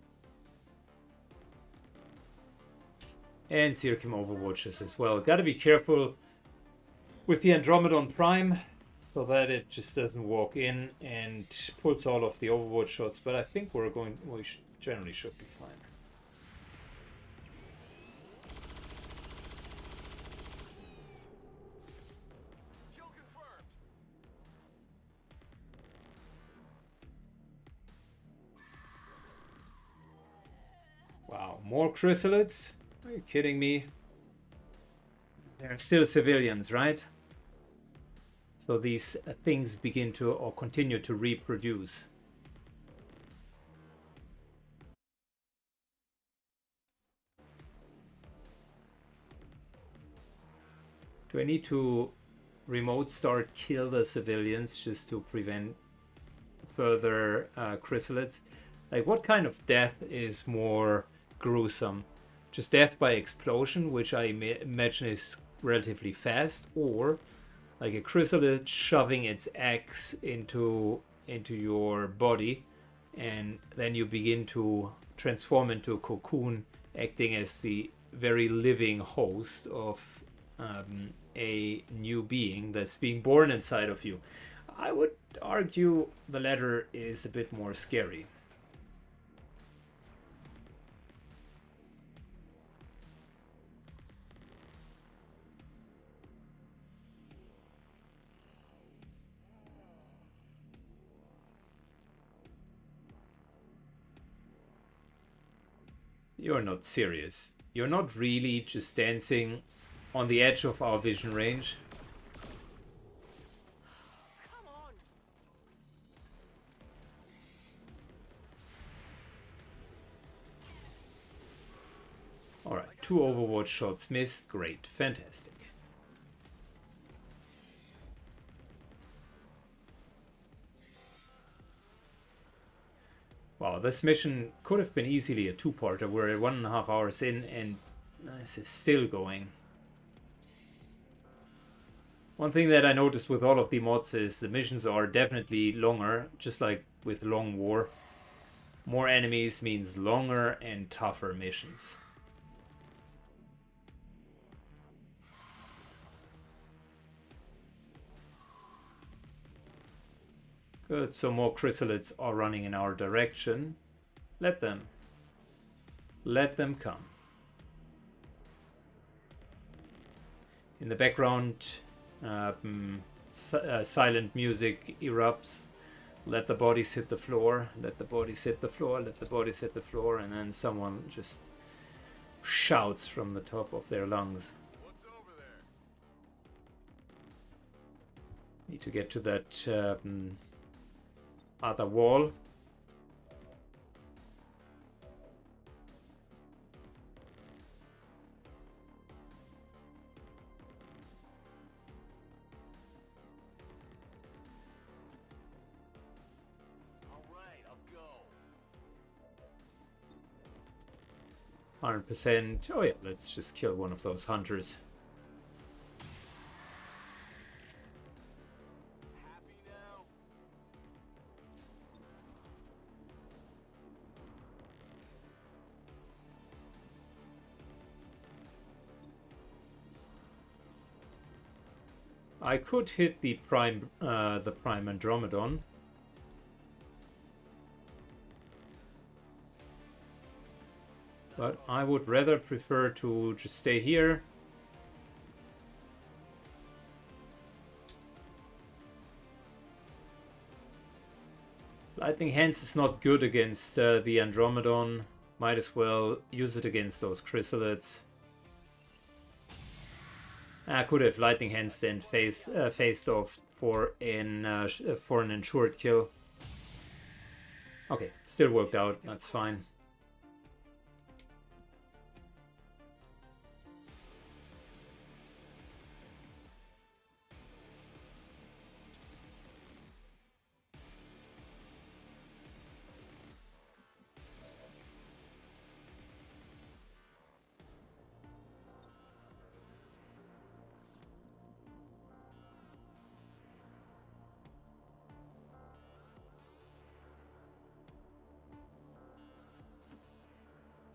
And Syken overwatches as well. Gotta be careful with the Andromedon Prime so that it just doesn't walk in and pulls all of the overwatch shots, but I think we generally should be fine. Kill confirmed. Wow, more chrysalids? Are you kidding me? They're still civilians, right? So these things begin to or continue to reproduce. Do I need to remote start kill the civilians just to prevent further chrysalids? Like, what kind of death is more gruesome? Just death by explosion, which I imagine is relatively fast, or like a chrysalid shoving its axe into your body, and then you begin to transform into a cocoon, acting as the very living host of a new being that's being born inside of you. I would argue the latter is a bit more scary. You're not serious. You're not really just dancing on the edge of our vision range. Come on. Alright, 2 Overwatch shots missed. Great. Fantastic. Wow, this mission could have been easily a 2-parter. We're at 1.5 hours in and this is still going. One thing that I noticed with all of the mods is the missions are definitely longer, just like with Long War. More enemies means longer and tougher missions. Good, so more chrysalids are running in our direction. Let them. Let them come. In the background, silent music erupts. Let the bodies hit the floor. Let the bodies hit the floor. Let the bodies hit the floor. And then someone just shouts from the top of their lungs. What's over there? Need to get to that other wall. All right, I'll go. 100%. Oh yeah, let's just kill one of those hunters. Happy now? I could hit the prime Andromedon. But I would rather prefer to just stay here. Lightning Hands is not good against the Andromedon. Might as well use it against those chrysalids. I could have Lightning Hands then faced off for an ensured kill. Okay, still worked out. That's fine.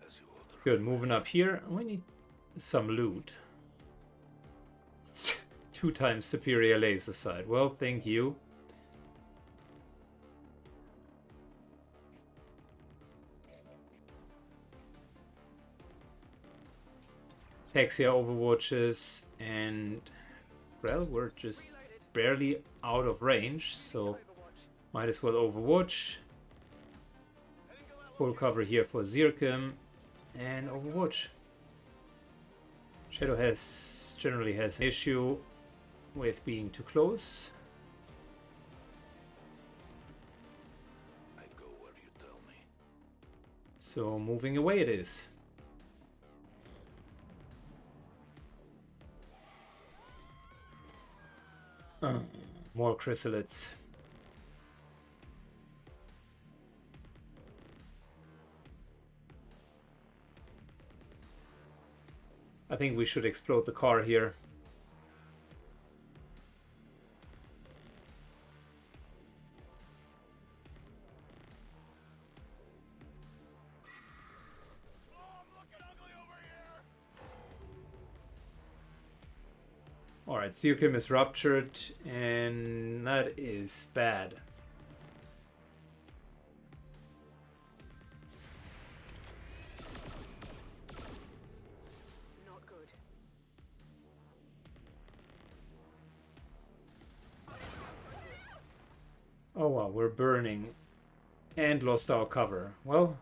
As you order. Good, moving up here. We need some loot. 2 times superior laser sight. Well, thank you. Taxia overwatches, and well, we're just barely out of range, so might as well overwatch. Full cover here for Syken and overwatch. Shadow generally has an issue with being too close. I go where you tell me. So moving away it is. More chrysalids. I think we should explode the car here. Alright, Syken is ruptured, and that is bad. Not good. Oh wow, we're burning and lost our cover. Well,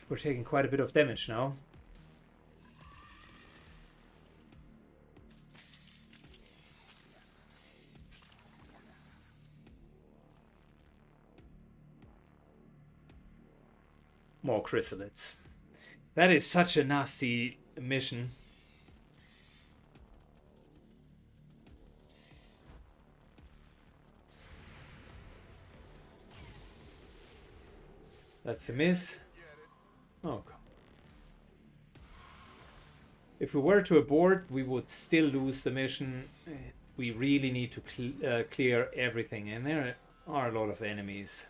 we're taking quite a bit of damage now. More chrysalids. That is such a nasty mission. That's a miss. Oh, God. If we were to abort, we would still lose the mission. We really need to clear everything, and there are a lot of enemies.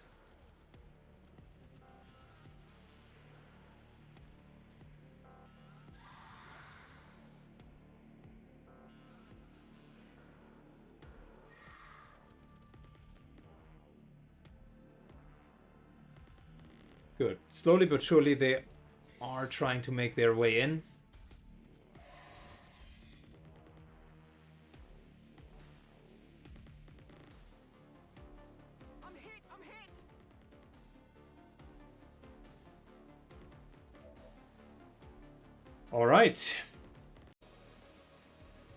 Good. Slowly but surely they are trying to make their way in. I'm hit! I'm hit! All right.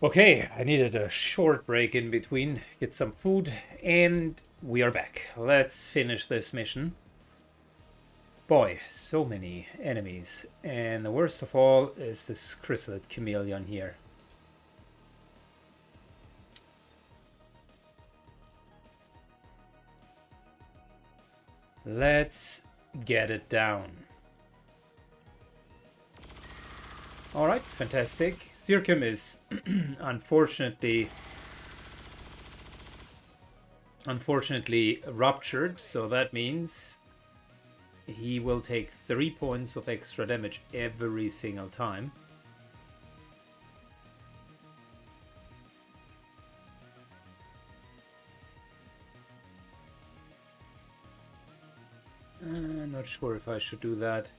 Okay, I needed a short break in between, get some food, and we are back. Let's finish this mission. Boy, so many enemies. And the worst of all is this chrysalid chameleon here. Let's get it down. Alright, fantastic. Syken is unfortunately ruptured, so that means he will take 3 points of extra damage every single time. I'm not sure if I should do that.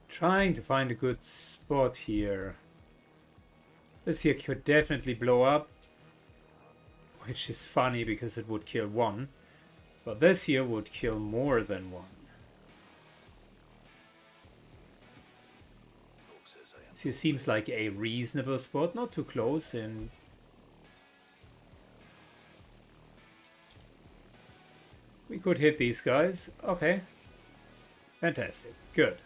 Trying to find a good spot here. This here could definitely blow up, which is funny because it would kill one, but this here would kill more than one. This here seems like a reasonable spot, not too close, and we could hit these guys. Okay, fantastic, good.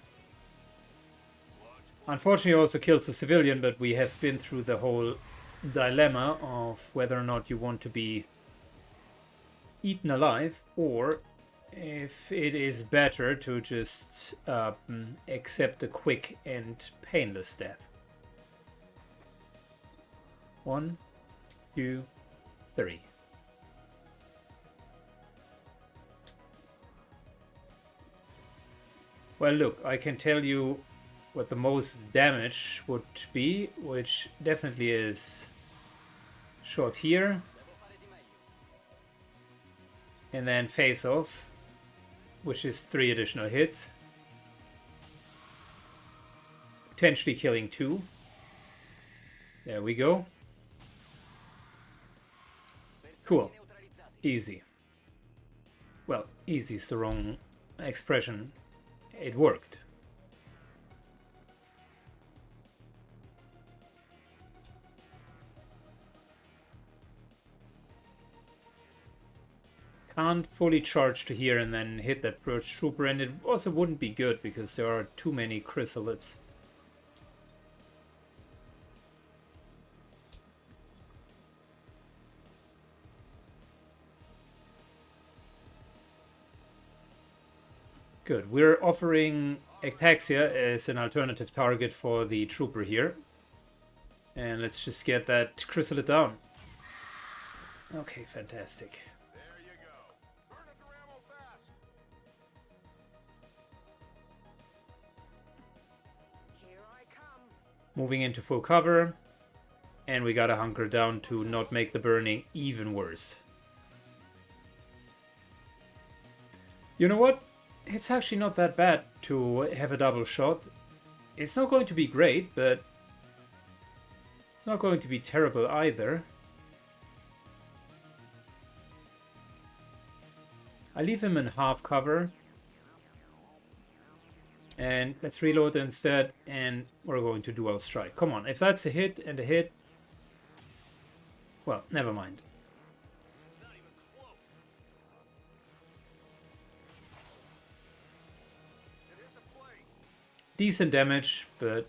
Unfortunately, also kills a civilian, but we have been through the whole dilemma of whether or not you want to be eaten alive, or if it is better to just accept a quick and painless death. 1, 2, 3. Well, look, I can tell you what the most damage would be, which definitely is shot here, and then face off, which is 3 additional hits, potentially killing 2. There we go. Cool. Easy. Well, easy is the wrong expression. It worked. can't fully charge to here and then hit that Purge Trooper, and it also wouldn't be good because there are too many chrysalids. Good. We're offering Ectaxia as an alternative target for the Trooper here. And let's just get that chrysalid down. Okay, fantastic. There you go. Burn up your ammo fast. Here I come. Moving into full cover. And we gotta hunker down to not make the burning even worse. You know what? It's actually not that bad to have a double shot. It's not going to be great, but it's not going to be terrible either. I leave him in half cover. And let's reload instead, and we're going to dual strike. Come on, if that's a hit and a hit... Well, never mind. Decent damage, but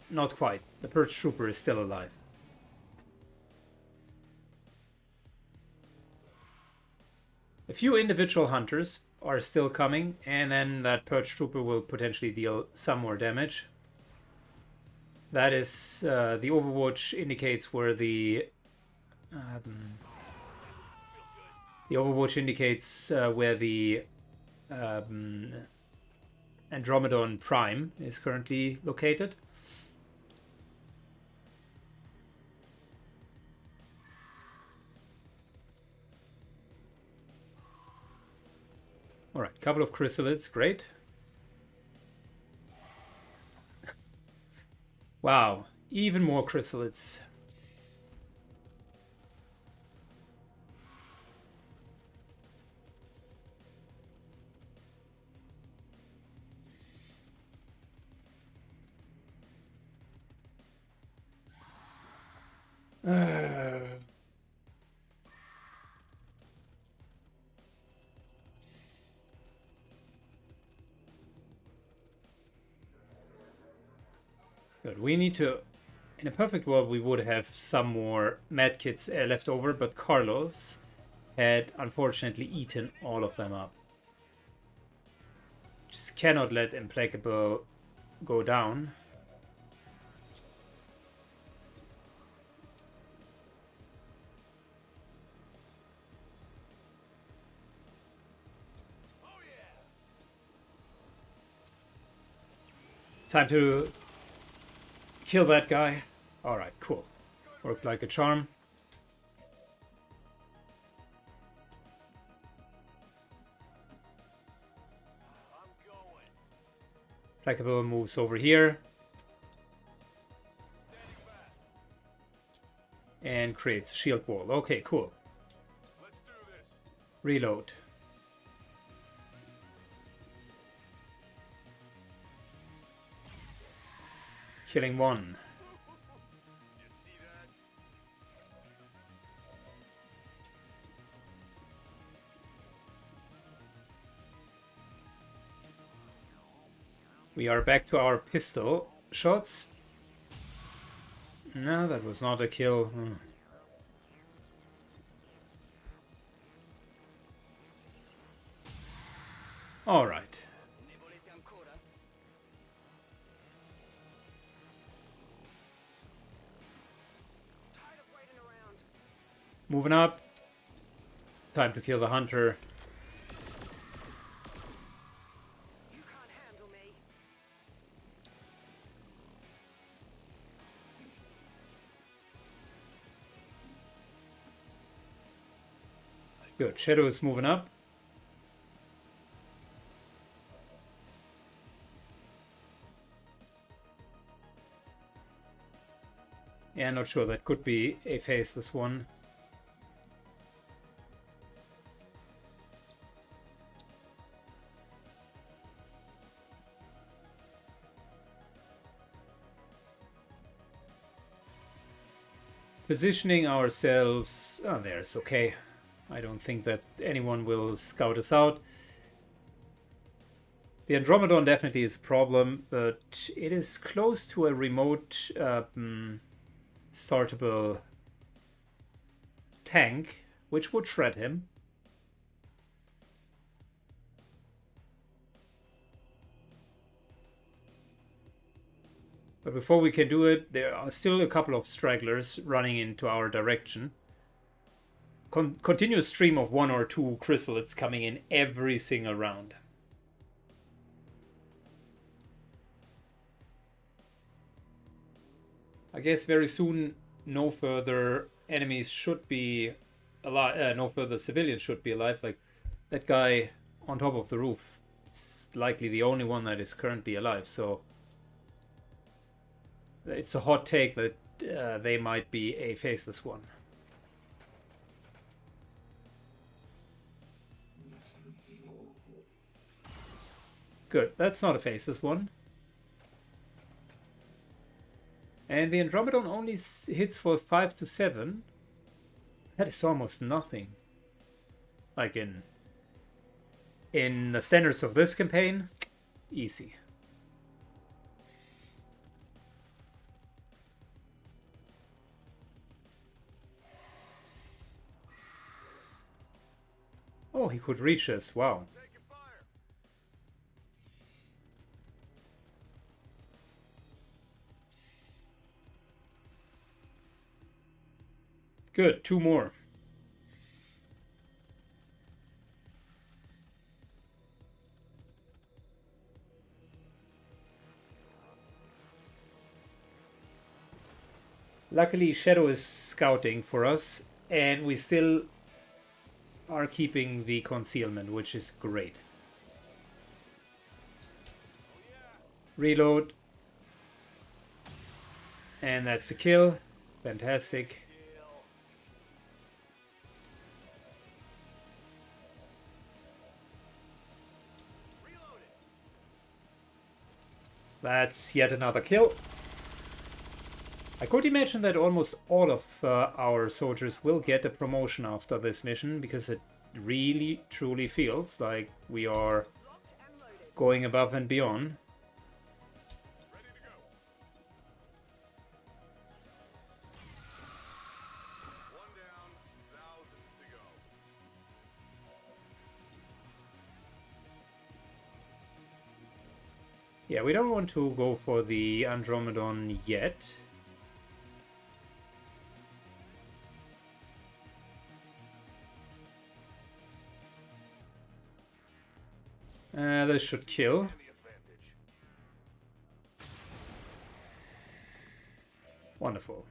not quite. The Purge Trooper is still alive. A few individual hunters are still coming, and then that Purge Trooper will potentially deal some more damage. That is, the Overwatch indicates where the Overwatch indicates where the Andromedon Prime is currently located. Alright, couple of chrysalids, great. Wow, even more chrysalids. Good. We need to... In a perfect world, we would have some more medkits left over, but Carlos had unfortunately eaten all of them up. Just cannot let Implacable go down. Time to kill that guy. Alright, cool. Worked like a charm. Implacable moves over here. And creates a shield wall. Okay, cool. Let's do this. Reload. Killing one. You see that? We are back to our pistol shots. No, that was not a kill. All right. Ne volete ancora? Tired of waiting around. Moving up. Time to kill the hunter. You can't handle me. Good. Shadow is moving up. Yeah, not sure. That could be a faceless one. Positioning ourselves... Oh, there's okay. I don't think that anyone will scout us out. The Andromedon definitely is a problem, but it is close to a remote startable tank, which would shred him. But before we can do it, there are still a couple of stragglers running into our direction. Continuous stream of 1 or 2 chrysalids coming in every single round. I guess very soon no further enemies should be alive, no further civilians should be alive. Like that guy on top of the roof is likely the only one that is currently alive, so it's a hot take that they might be a faceless one. Good, that's not a faceless one. And the Andromedon only hits for 5 to 7. That is almost nothing. Like in the standards of this campaign, easy. Oh, he could reach us. Wow. Good, 2 more. Luckily, Shadow is scouting for us, and we still are keeping the concealment, which is great. Reload. And that's a kill. Fantastic. That's yet another kill. I could imagine that almost all of our soldiers will get a promotion after this mission, because it really, truly feels like we are going above and beyond. Yeah, we don't want to go for the Andromedon yet. This should kill. Wonderful.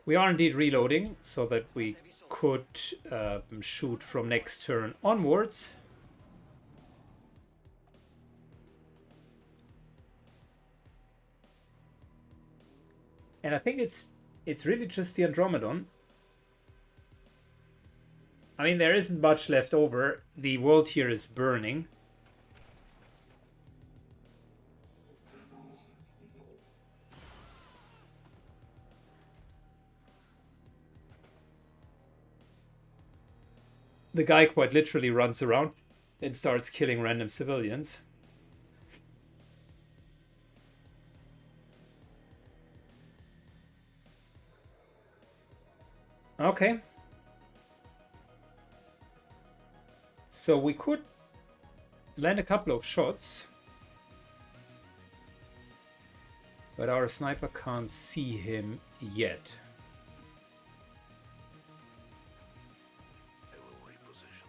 We are indeed reloading so that we could shoot from next turn onwards. And I think it's really just the Andromedon. I mean, there isn't much left over. The world here is burning. The guy quite literally runs around and starts killing random civilians. Okay. So we could land a couple of shots, but our sniper can't see him yet. I will reposition.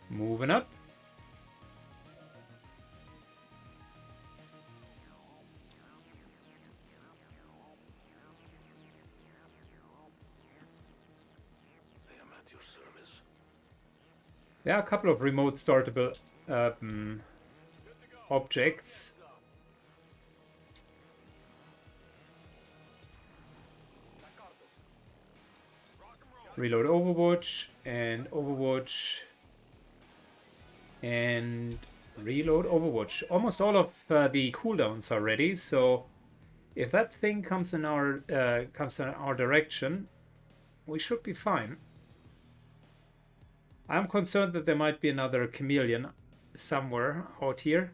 Moving up. I am at your service. There are a couple of remote startable objects. Reload Overwatch and Overwatch and reload Overwatch. Almost all of the cooldowns are ready, so If that thing comes in our direction, we should be fine. I'm concerned that there might be another chameleon somewhere out here.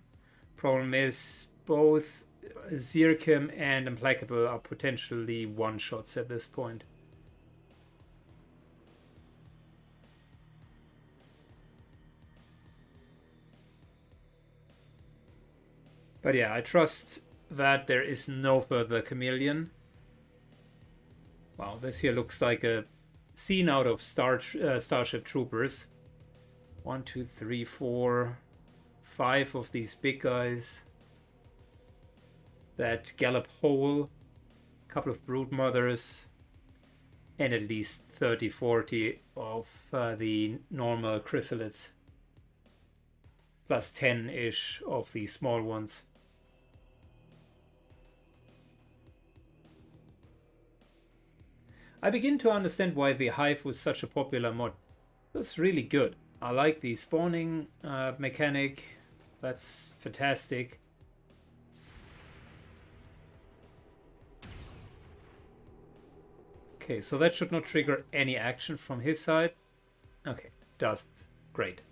Problem is, both Syken and Implacable are potentially one-shots at this point. But yeah, I trust that there is no further chameleon. Wow, this here looks like a scene out of Starship Troopers. 1, 2, 3, 4, 5 of these big guys that gallop whole, a couple of brood mothers, and at least 30, 40 of the normal chrysalids, plus 10-ish of the small ones. I begin to understand why the Hive was such a popular mod. That's really good. I like the spawning mechanic. That's fantastic. Okay, so that should not trigger any action from his side. Okay, does. Great.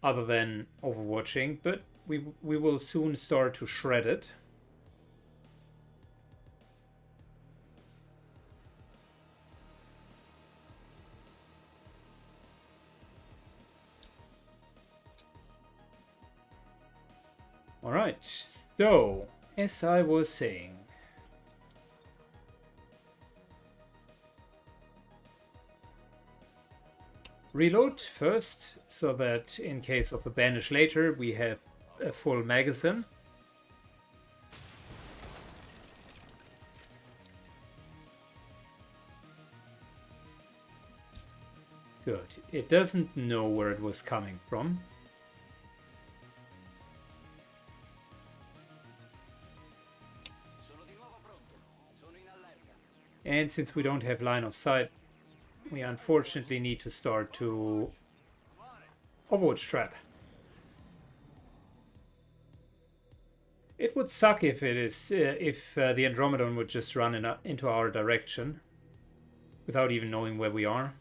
Other than overwatching, but we will soon start to shred it. Alright, so, as I was saying, reload first, so that in case of a banish later, we have a full magazine. Good. It doesn't know where it was coming from. And since we don't have line of sight, we unfortunately need to start to Overwatch trap. It would suck if the Andromedon would just run into our direction without even knowing where we are.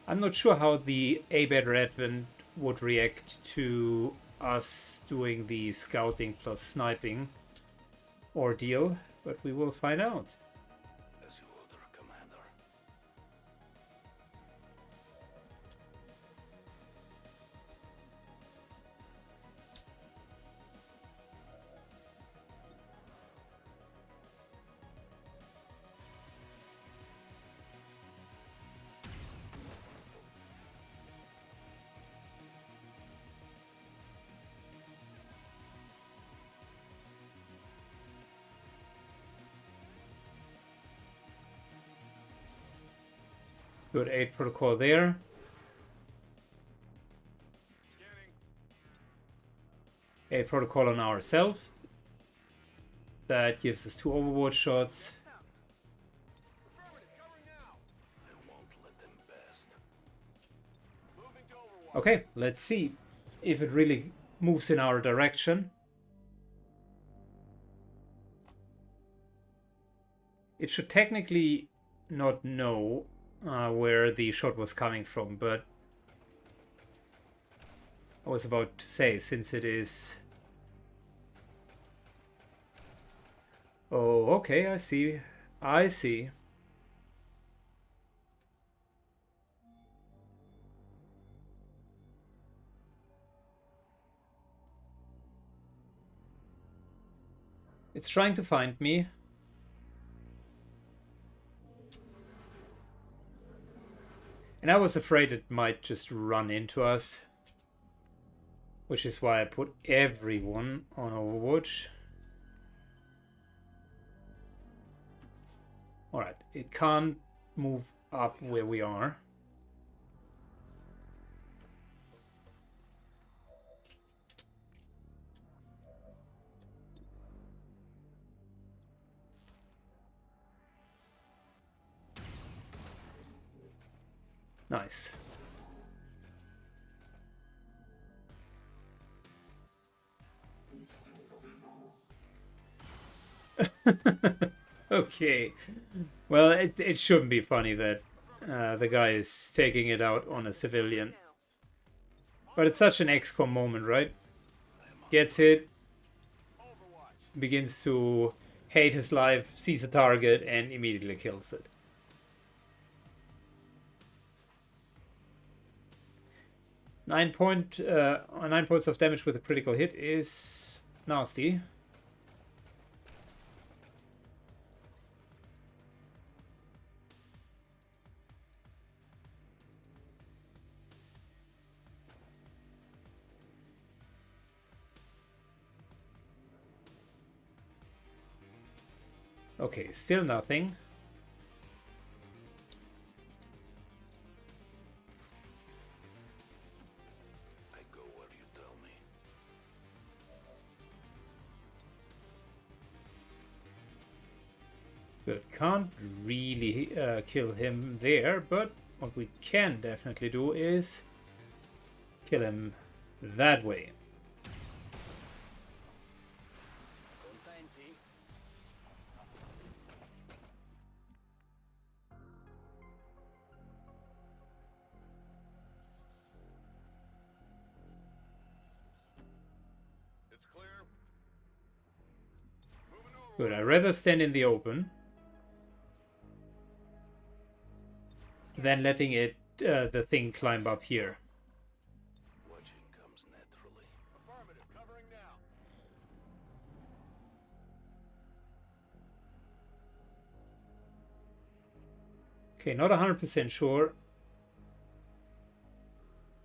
I'm not sure how the A-Better Advent would react to us doing the scouting plus sniping ordeal, but we will find out. As you order, Commander. Good 8 protocol there. A protocol on ourselves. That gives us 2 Overwatch shots. I won't let them best. Okay, let's see if it really moves in our direction. It should technically not know where the shot was coming from, but I was about to say, since it is... Oh, okay, I see. I see. It's trying to find me. And I was afraid it might just run into us, which is why I put everyone on Overwatch. Alright, it can't move up where we are. Nice. Okay. Well, it shouldn't be funny that the guy is taking it out on a civilian. But it's such an XCOM moment, right? Gets hit, begins to hate his life, sees a target, and immediately kills it. Nine points of damage with a critical hit is nasty. Okay, still nothing. I go where you tell me. Good. Can't really kill him there, but what we can definitely do is kill him that way. Contenti? It's clear. Good. I'd rather stand in the open than letting it the thing climb up here. Watching comes naturally. Affirmative. Covering now. Okay, not 100% sure.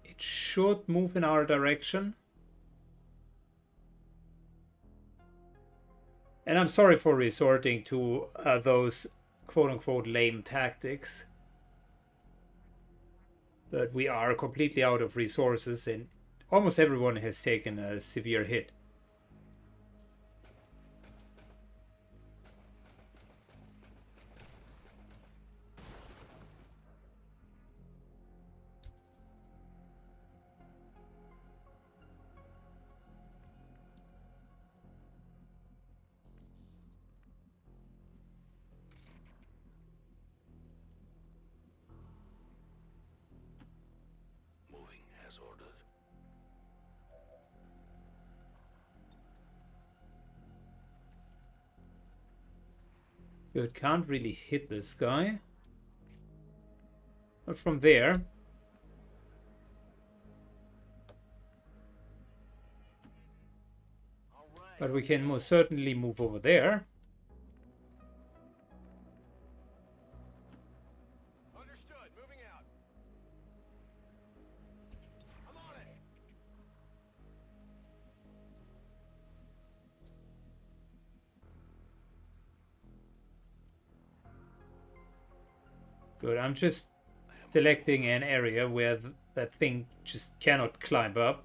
It should move in our direction. And I'm sorry for resorting to those quote-unquote lame tactics. But we are completely out of resources and almost everyone has taken a severe hit. Moving as ordered. Good, can't really hit this guy. But from there. All right. But we can most certainly move over there. Understood. Moving out. I'm on it. Good, I'm just selecting an area where that thing just cannot climb up.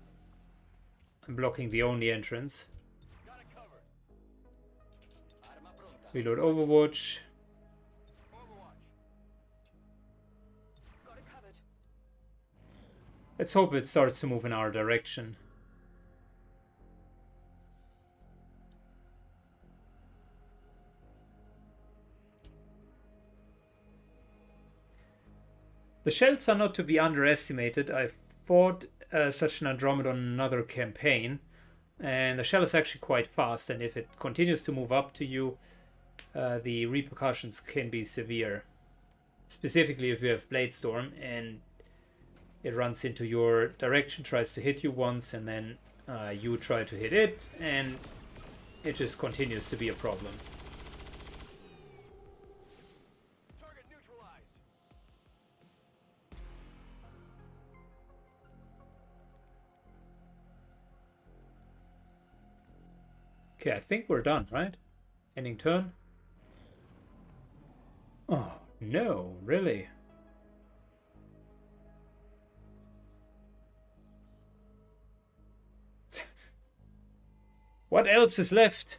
I'm blocking the only entrance. Got it covered. Arma pronta. Reload Overwatch. Overwatch. Got it covered. Let's hope it starts to move in our direction. The shells are not to be underestimated. I've fought such an Andromedon in another campaign, and the shell is actually quite fast, and if it continues to move up to you, the repercussions can be severe. Specifically if you have Blade Storm and it runs into your direction, tries to hit you once, and then you try to hit it, and it just continues to be a problem. Target neutralized. Okay, I think we're done, right? Ending turn. Oh, no, really? What else is left?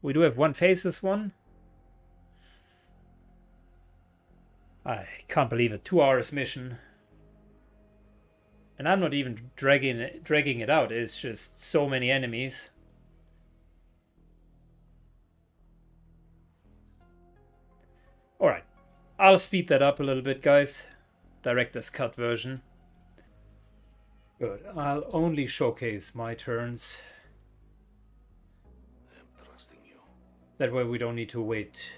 We do have one faceless one. I can't believe it. 2 hours mission. And I'm not even dragging it out. It's just so many enemies. Alright. I'll speed that up a little bit, guys. Director's cut version. Good. I'll only showcase my turns. I'm trusting you. That way we don't need to wait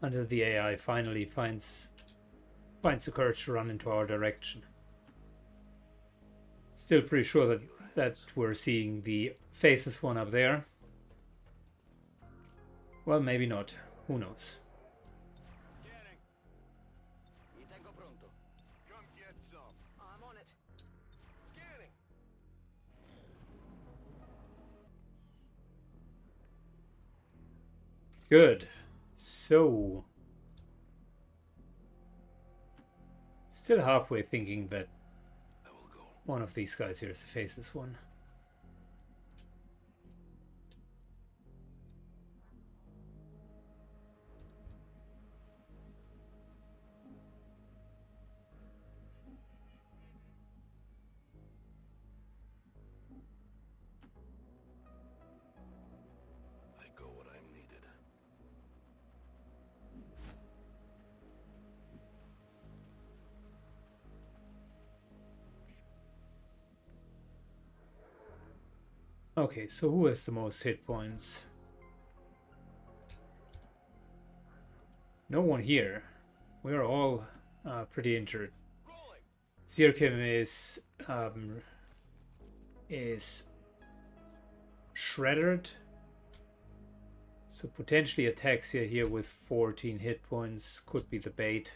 until the AI finally finds the courage to run into our direction. Still pretty sure that we're seeing the faceless one up there. Well, maybe not. Who knows? Scanning. Mi tengo pronto. Come get some. I'm on it. Scanning. Good. So, still halfway thinking that I will go. one of these guys here is the faceless one. I go when I'm needed. Okay, so who has the most hit points? No one here. We're all pretty injured. Rolling. Syken is shredded, so potentially Ataxia here with 14 hit points could be the bait.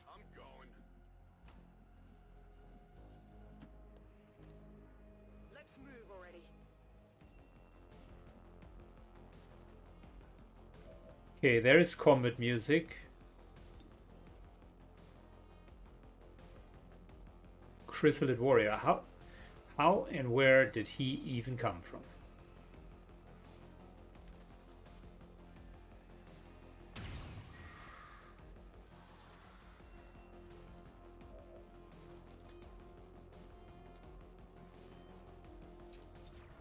I'm going. Let's move already. Okay, there is combat music. Chrysalid Warrior. How and where did he even come from?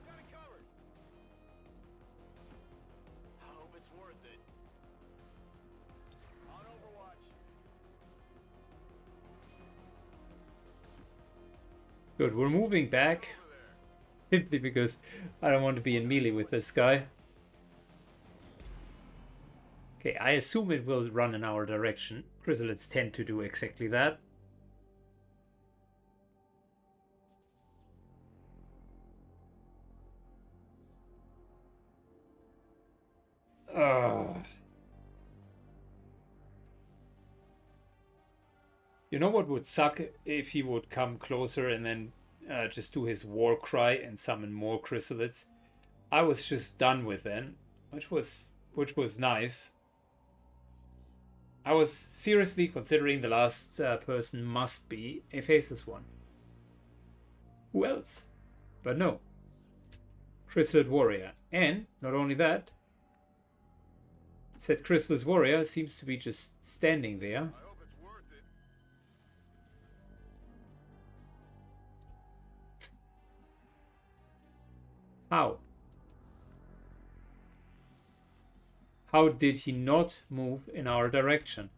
Got it covered. I hope it's worth it. On Overwatch. Good, we're moving back. Over there. Simply because I don't want to be in melee with this guy. Okay, I assume it will run in our direction. Chrysalids tend to do exactly that. You know what would suck if he would come closer and then just do his war cry and summon more chrysalids. I was just done with them, which was nice. I was seriously considering the last person must be a faceless one. Who else? But no. Chrysalid Warrior. And not only that, said Chrysalid Warrior seems to be just standing there. I hope it's worth it. How? How did he not move in our direction?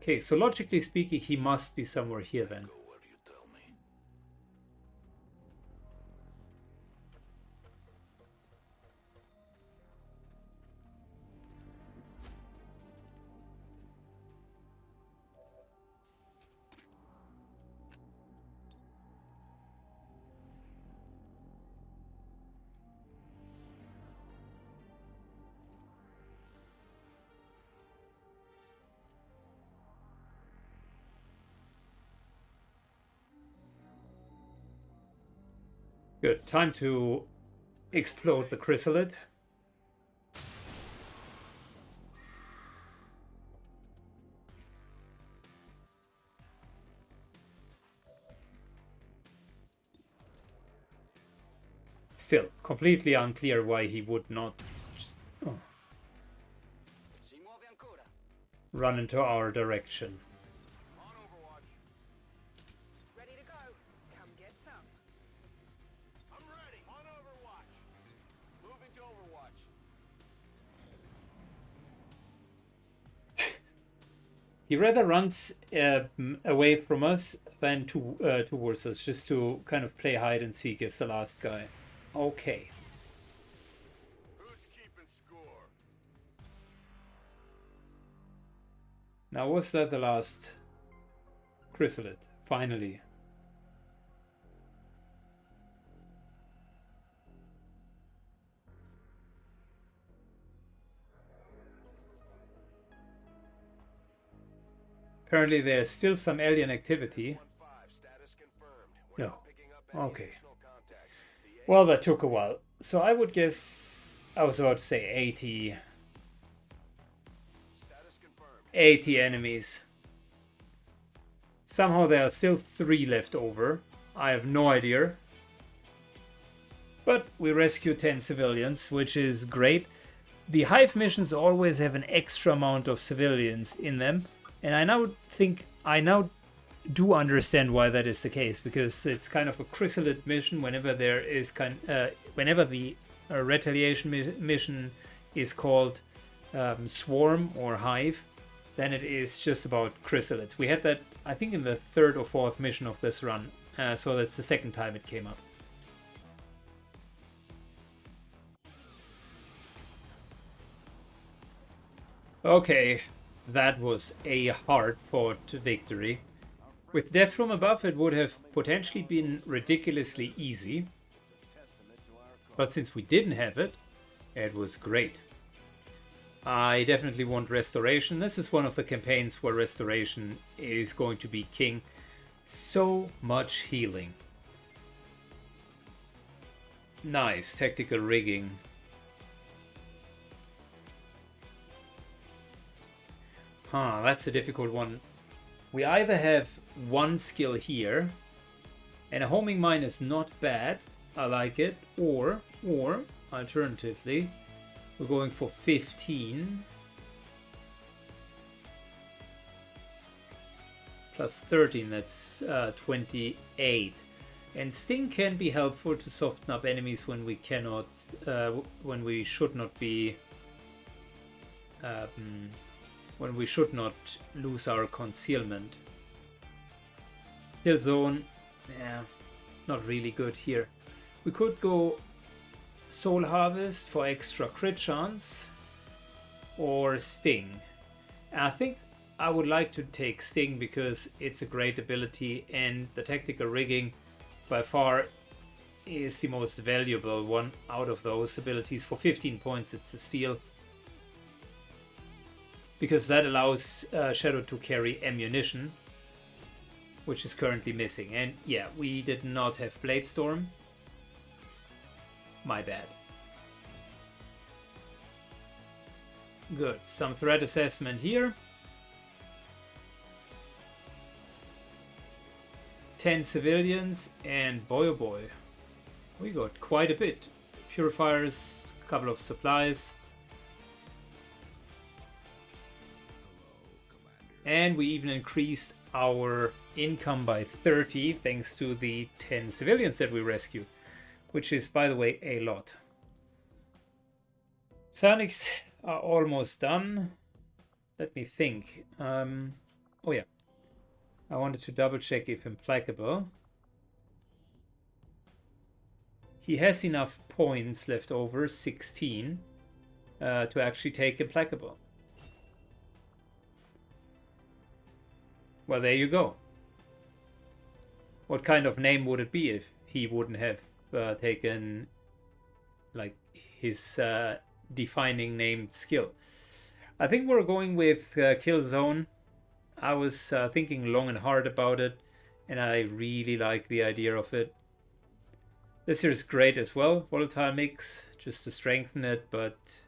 Okay, so logically speaking, he must be somewhere here then. Go where you tell me. Good, time to explode the chrysalid. Still, completely unclear why he would not just Si muove ancora. run into our direction. On Overwatch. Ready to go. Come get some. I'm ready. On Overwatch. Moving to Overwatch. He rather runs away from us than towards us, just to kind of play hide and seek as the last guy. Okay. Who's keeping score? Now was that the last chrysalid? Finally. Apparently there's still some alien activity. 1-5, status confirmed. We're No. not picking up any Okay. additional contacts. The Well, that took a while. So I would guess, I was about to say 80 status confirmed. 80 enemies. Somehow there are still 3 left over. I have no idea. But we rescue 10 civilians, which is great. The Hive missions always have an extra amount of civilians in them. And I now do understand why that is the case, because it's kind of a chrysalid mission. Whenever there is whenever the retaliation mission is called Swarm or Hive, then it is just about chrysalids. We had that, I think, in the 3rd or 4th mission of this run, so that's the 2nd time it came up. Okay, that was a hard-fought victory. With death from above, it would have potentially been ridiculously easy. But since we didn't have it, it was great. I definitely want restoration. This is one of the campaigns where restoration is going to be king. So much healing. Nice tactical rigging. That's a difficult one. We either have one skill here, and a homing mine is not bad, I like it, or alternatively, we're going for 15 plus 13, that's 28. And Sting can be helpful to soften up enemies when we cannot, when we should not be, when we should not lose our concealment. Kill zone, yeah, not really good here. We could go Soul Harvest for extra crit chance, or Sting. And I think I would like to take Sting because it's a great ability, and the tactical rigging by far is the most valuable one out of those abilities. For 15 points it's a steal, because that allows Shadow to carry ammunition, which is currently missing. And yeah, we did not have Blade Storm. My bad. Good, some threat assessment here. 10 civilians, and boy oh boy, we got quite a bit. Purifiers, a couple of supplies. And we even increased our income by 30 thanks to the 10 civilians that we rescued, which is, by the way, a lot. Psionics are almost done. Let me think. Oh yeah, I wanted to double check if Implacable. He has enough points left over, 16, to actually take Implacable. Well, there you go. What kind of name would it be if he wouldn't have taken like his defining named skill? I think we're going with Kill Zone. I was thinking long and hard about it, and I really like the idea of it. This here is great as well, Volatile Mix, just to strengthen it, but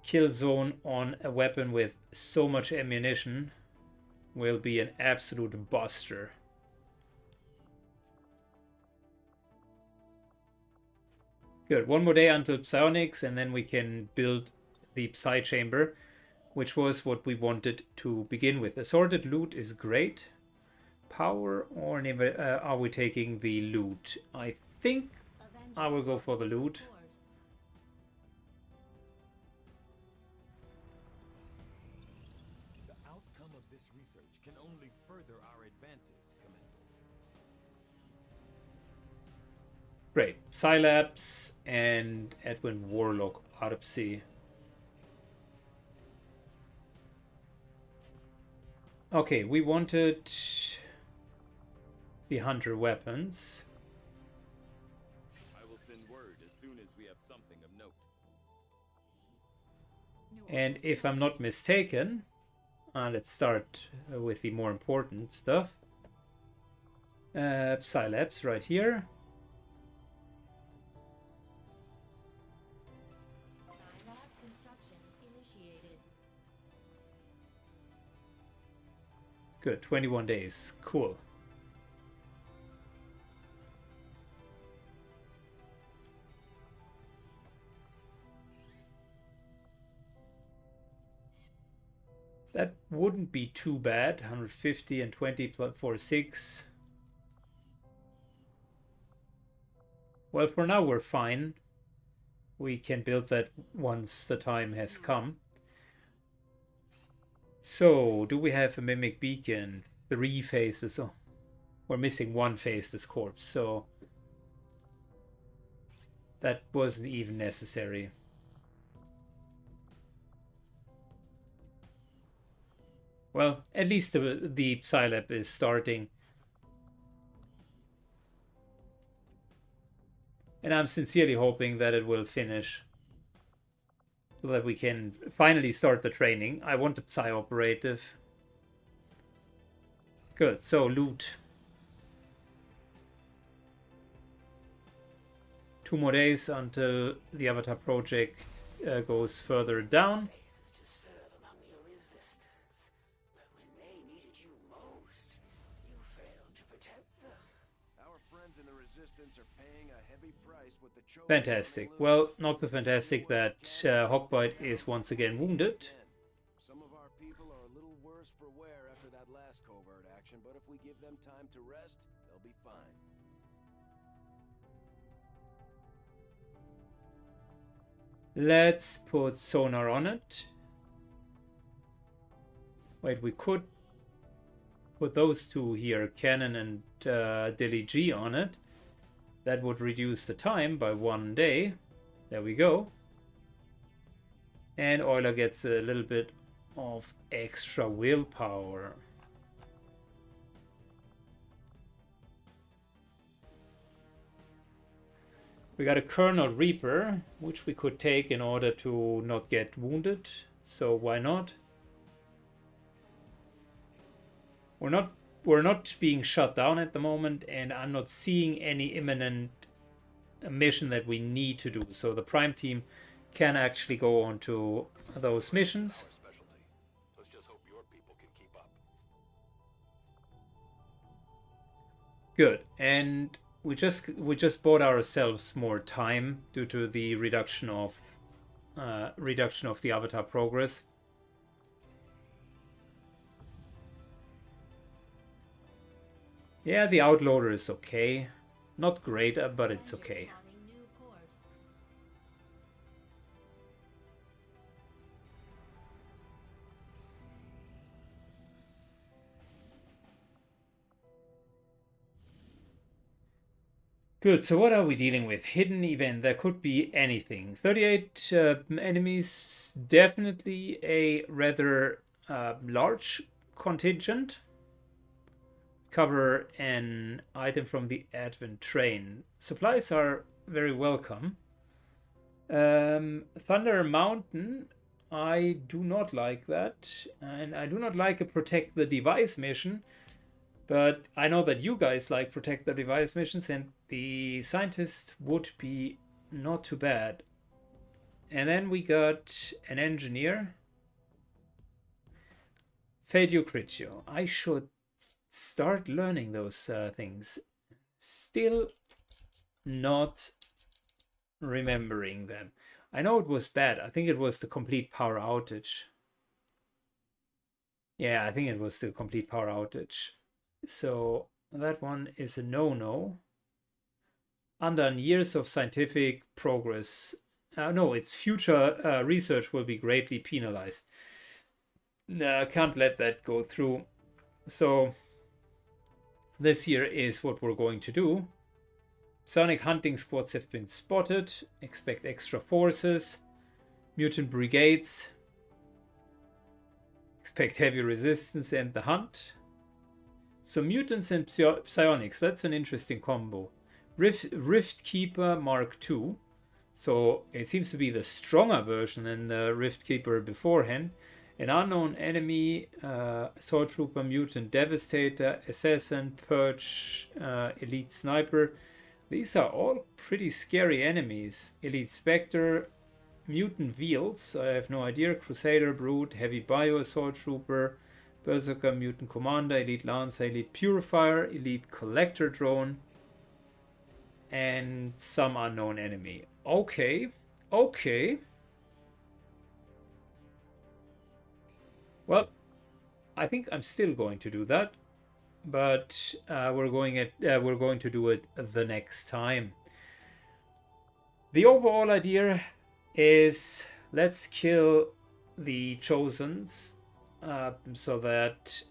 Kill Zone on a weapon with so much ammunition will be an absolute buster. Good. One more day until psionics, and then we can build the psi chamber, which was what we wanted to begin with. Assorted loot is great. Power or never? Are we taking the loot? I think I will go for the loot. The outcome of this research can only further our advances, Commander. Great. Scilabs and Edwin Warlock Autopsy. Okay, we wanted the hunter weapons. I will send word as soon as we have something of note. And if I'm not mistaken, let's start with the more important stuff. Scilabs right here. Good, 21 days. Cool. That wouldn't be too bad. 150 and 20 plus 6. Well, for now we're fine. We can build that once the time has come. So, do we have a mimic beacon? 3 faces. Oh, we're missing 1 faceless corpse, so that wasn't even necessary. Well, at least the Scilab is starting. And I'm sincerely hoping that it will finish, so that we can finally start the training. I want the Psi operative. Good, so loot. 2 more days until the Avatar project goes further down. To serve among your resistance, but when they needed you most, you failed to protect them. Our friends in the Resistance are paying a heavy price with the chokepoint. Fantastic. Well, not so fantastic that Hogbite is once again wounded. Some of our people are a little worse for wear after that last covert action, but if we give them time to rest, they'll be fine. Let's put sonar on it. Wait, we could put those two here, Cannon and Dilly G, on it. That would reduce the time by 1 day. There we go. And Euler gets a little bit of extra willpower. We got a Colonel Reaper, which we could take in order to not get wounded. So why not? We're not being shut down at the moment, and I'm not seeing any imminent mission that we need to do. So the Prime team can actually go on to those missions. Our specialty. Let's just hope your people can keep up. Good. And we just bought ourselves more time due to the reduction of the Avatar progress. Yeah, the outloader is okay. Not great, but it's okay. Good, so what are we dealing with? Hidden event, there could be anything. 38 enemies, definitely a rather large contingent. Cover an item from the Advent train. Supplies are very welcome. Thunder Mountain, I do not like that. And I do not like a Protect the Device mission. But I know that you guys like Protect the Device missions, and the Scientist would be not too bad. And then we got an Engineer. Fadio Critio. I should start learning those things. Still not remembering them. I know it was bad. I think it was the complete power outage. Yeah, I think it was the complete power outage. So that one is a no-no. Undone years of scientific progress. No, its future research will be greatly penalized. No, I can't let that go through. So this here is what we're going to do. Sonic hunting squads have been spotted. Expect extra forces. Mutant brigades. Expect heavy resistance and the hunt. So mutants and psionics, that's an interesting combo. Rift Keeper Mark II. So it seems to be the stronger version than the Rift Keeper beforehand. An unknown enemy, Assault Trooper, Mutant Devastator, Assassin, Purge, Elite Sniper. These are all pretty scary enemies. Elite Spectre, Mutant Wheels, I have no idea. Crusader, Brute, Heavy Bio, Assault Trooper, Berserker, Mutant Commander, Elite Lancer, Elite Purifier, Elite Collector Drone, and some unknown enemy. Okay, okay. Well, I think I'm still going to do that, but we're going to do it the next time. The overall idea is let's kill the Chosens so that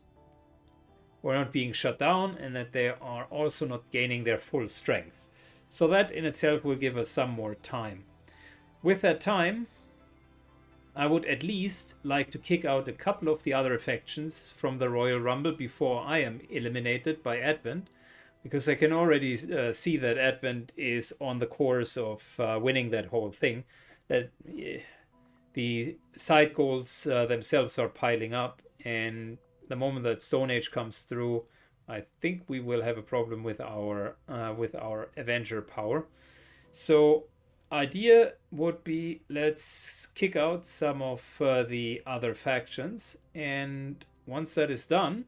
we're not being shut down and that they are also not gaining their full strength. So that in itself will give us some more time. With that time, I would at least like to kick out a couple of the other factions from the Royal Rumble before I am eliminated by Advent, because I can already see that Advent is on the course of winning that whole thing. That the side goals themselves are piling up, and the moment that Stone Age comes through, I think we will have a problem with our Avenger power. So idea would be let's kick out some of the other factions, and once that is done,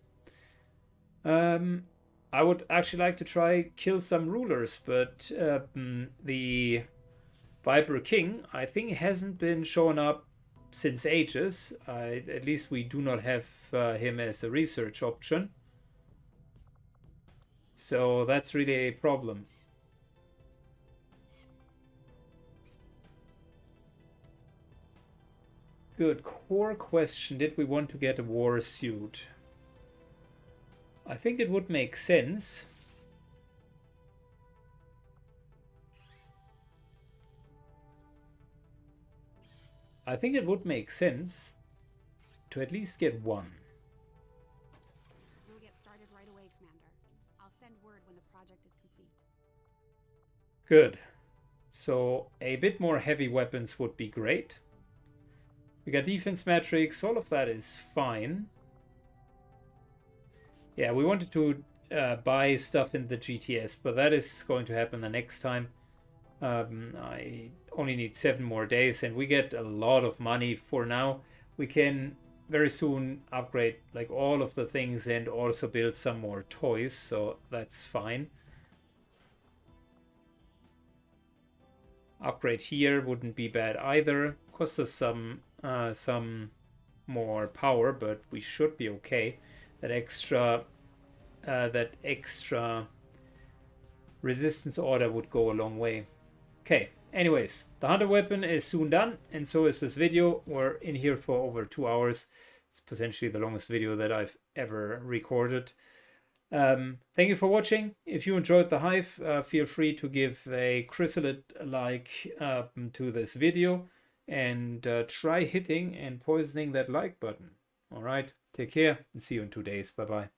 I would actually like to try kill some rulers, but the Viper King I think hasn't been shown up since ages. At least we do not have him as a research option, so that's really a problem. Good. Core question, did we want to get a war suit? I think it would make sense. I think it would make sense to at least get one. We'll get started right away, Commander. I'll send word when the project is complete. Good. So a bit more heavy weapons would be great. We got defense metrics, all of that is fine. Yeah, we wanted to buy stuff in the GTS, but that is going to happen the next time. I only need 7 more days, and we get a lot of money for now. We can very soon upgrade like all of the things and also build some more toys, so that's fine. Upgrade here wouldn't be bad either. Costs us some more power, but we should be okay. That extra resistance order would go a long way. Okay, anyways, the hunter weapon is soon done, and so is this video. We're in here for over 2 hours. It's potentially the longest video that I've ever recorded. Thank you for watching. If you enjoyed the Hive, feel free to give a chrysalid like to this video, and try hitting and poisoning that like button. All right, take care and see you in 2 days. Bye bye.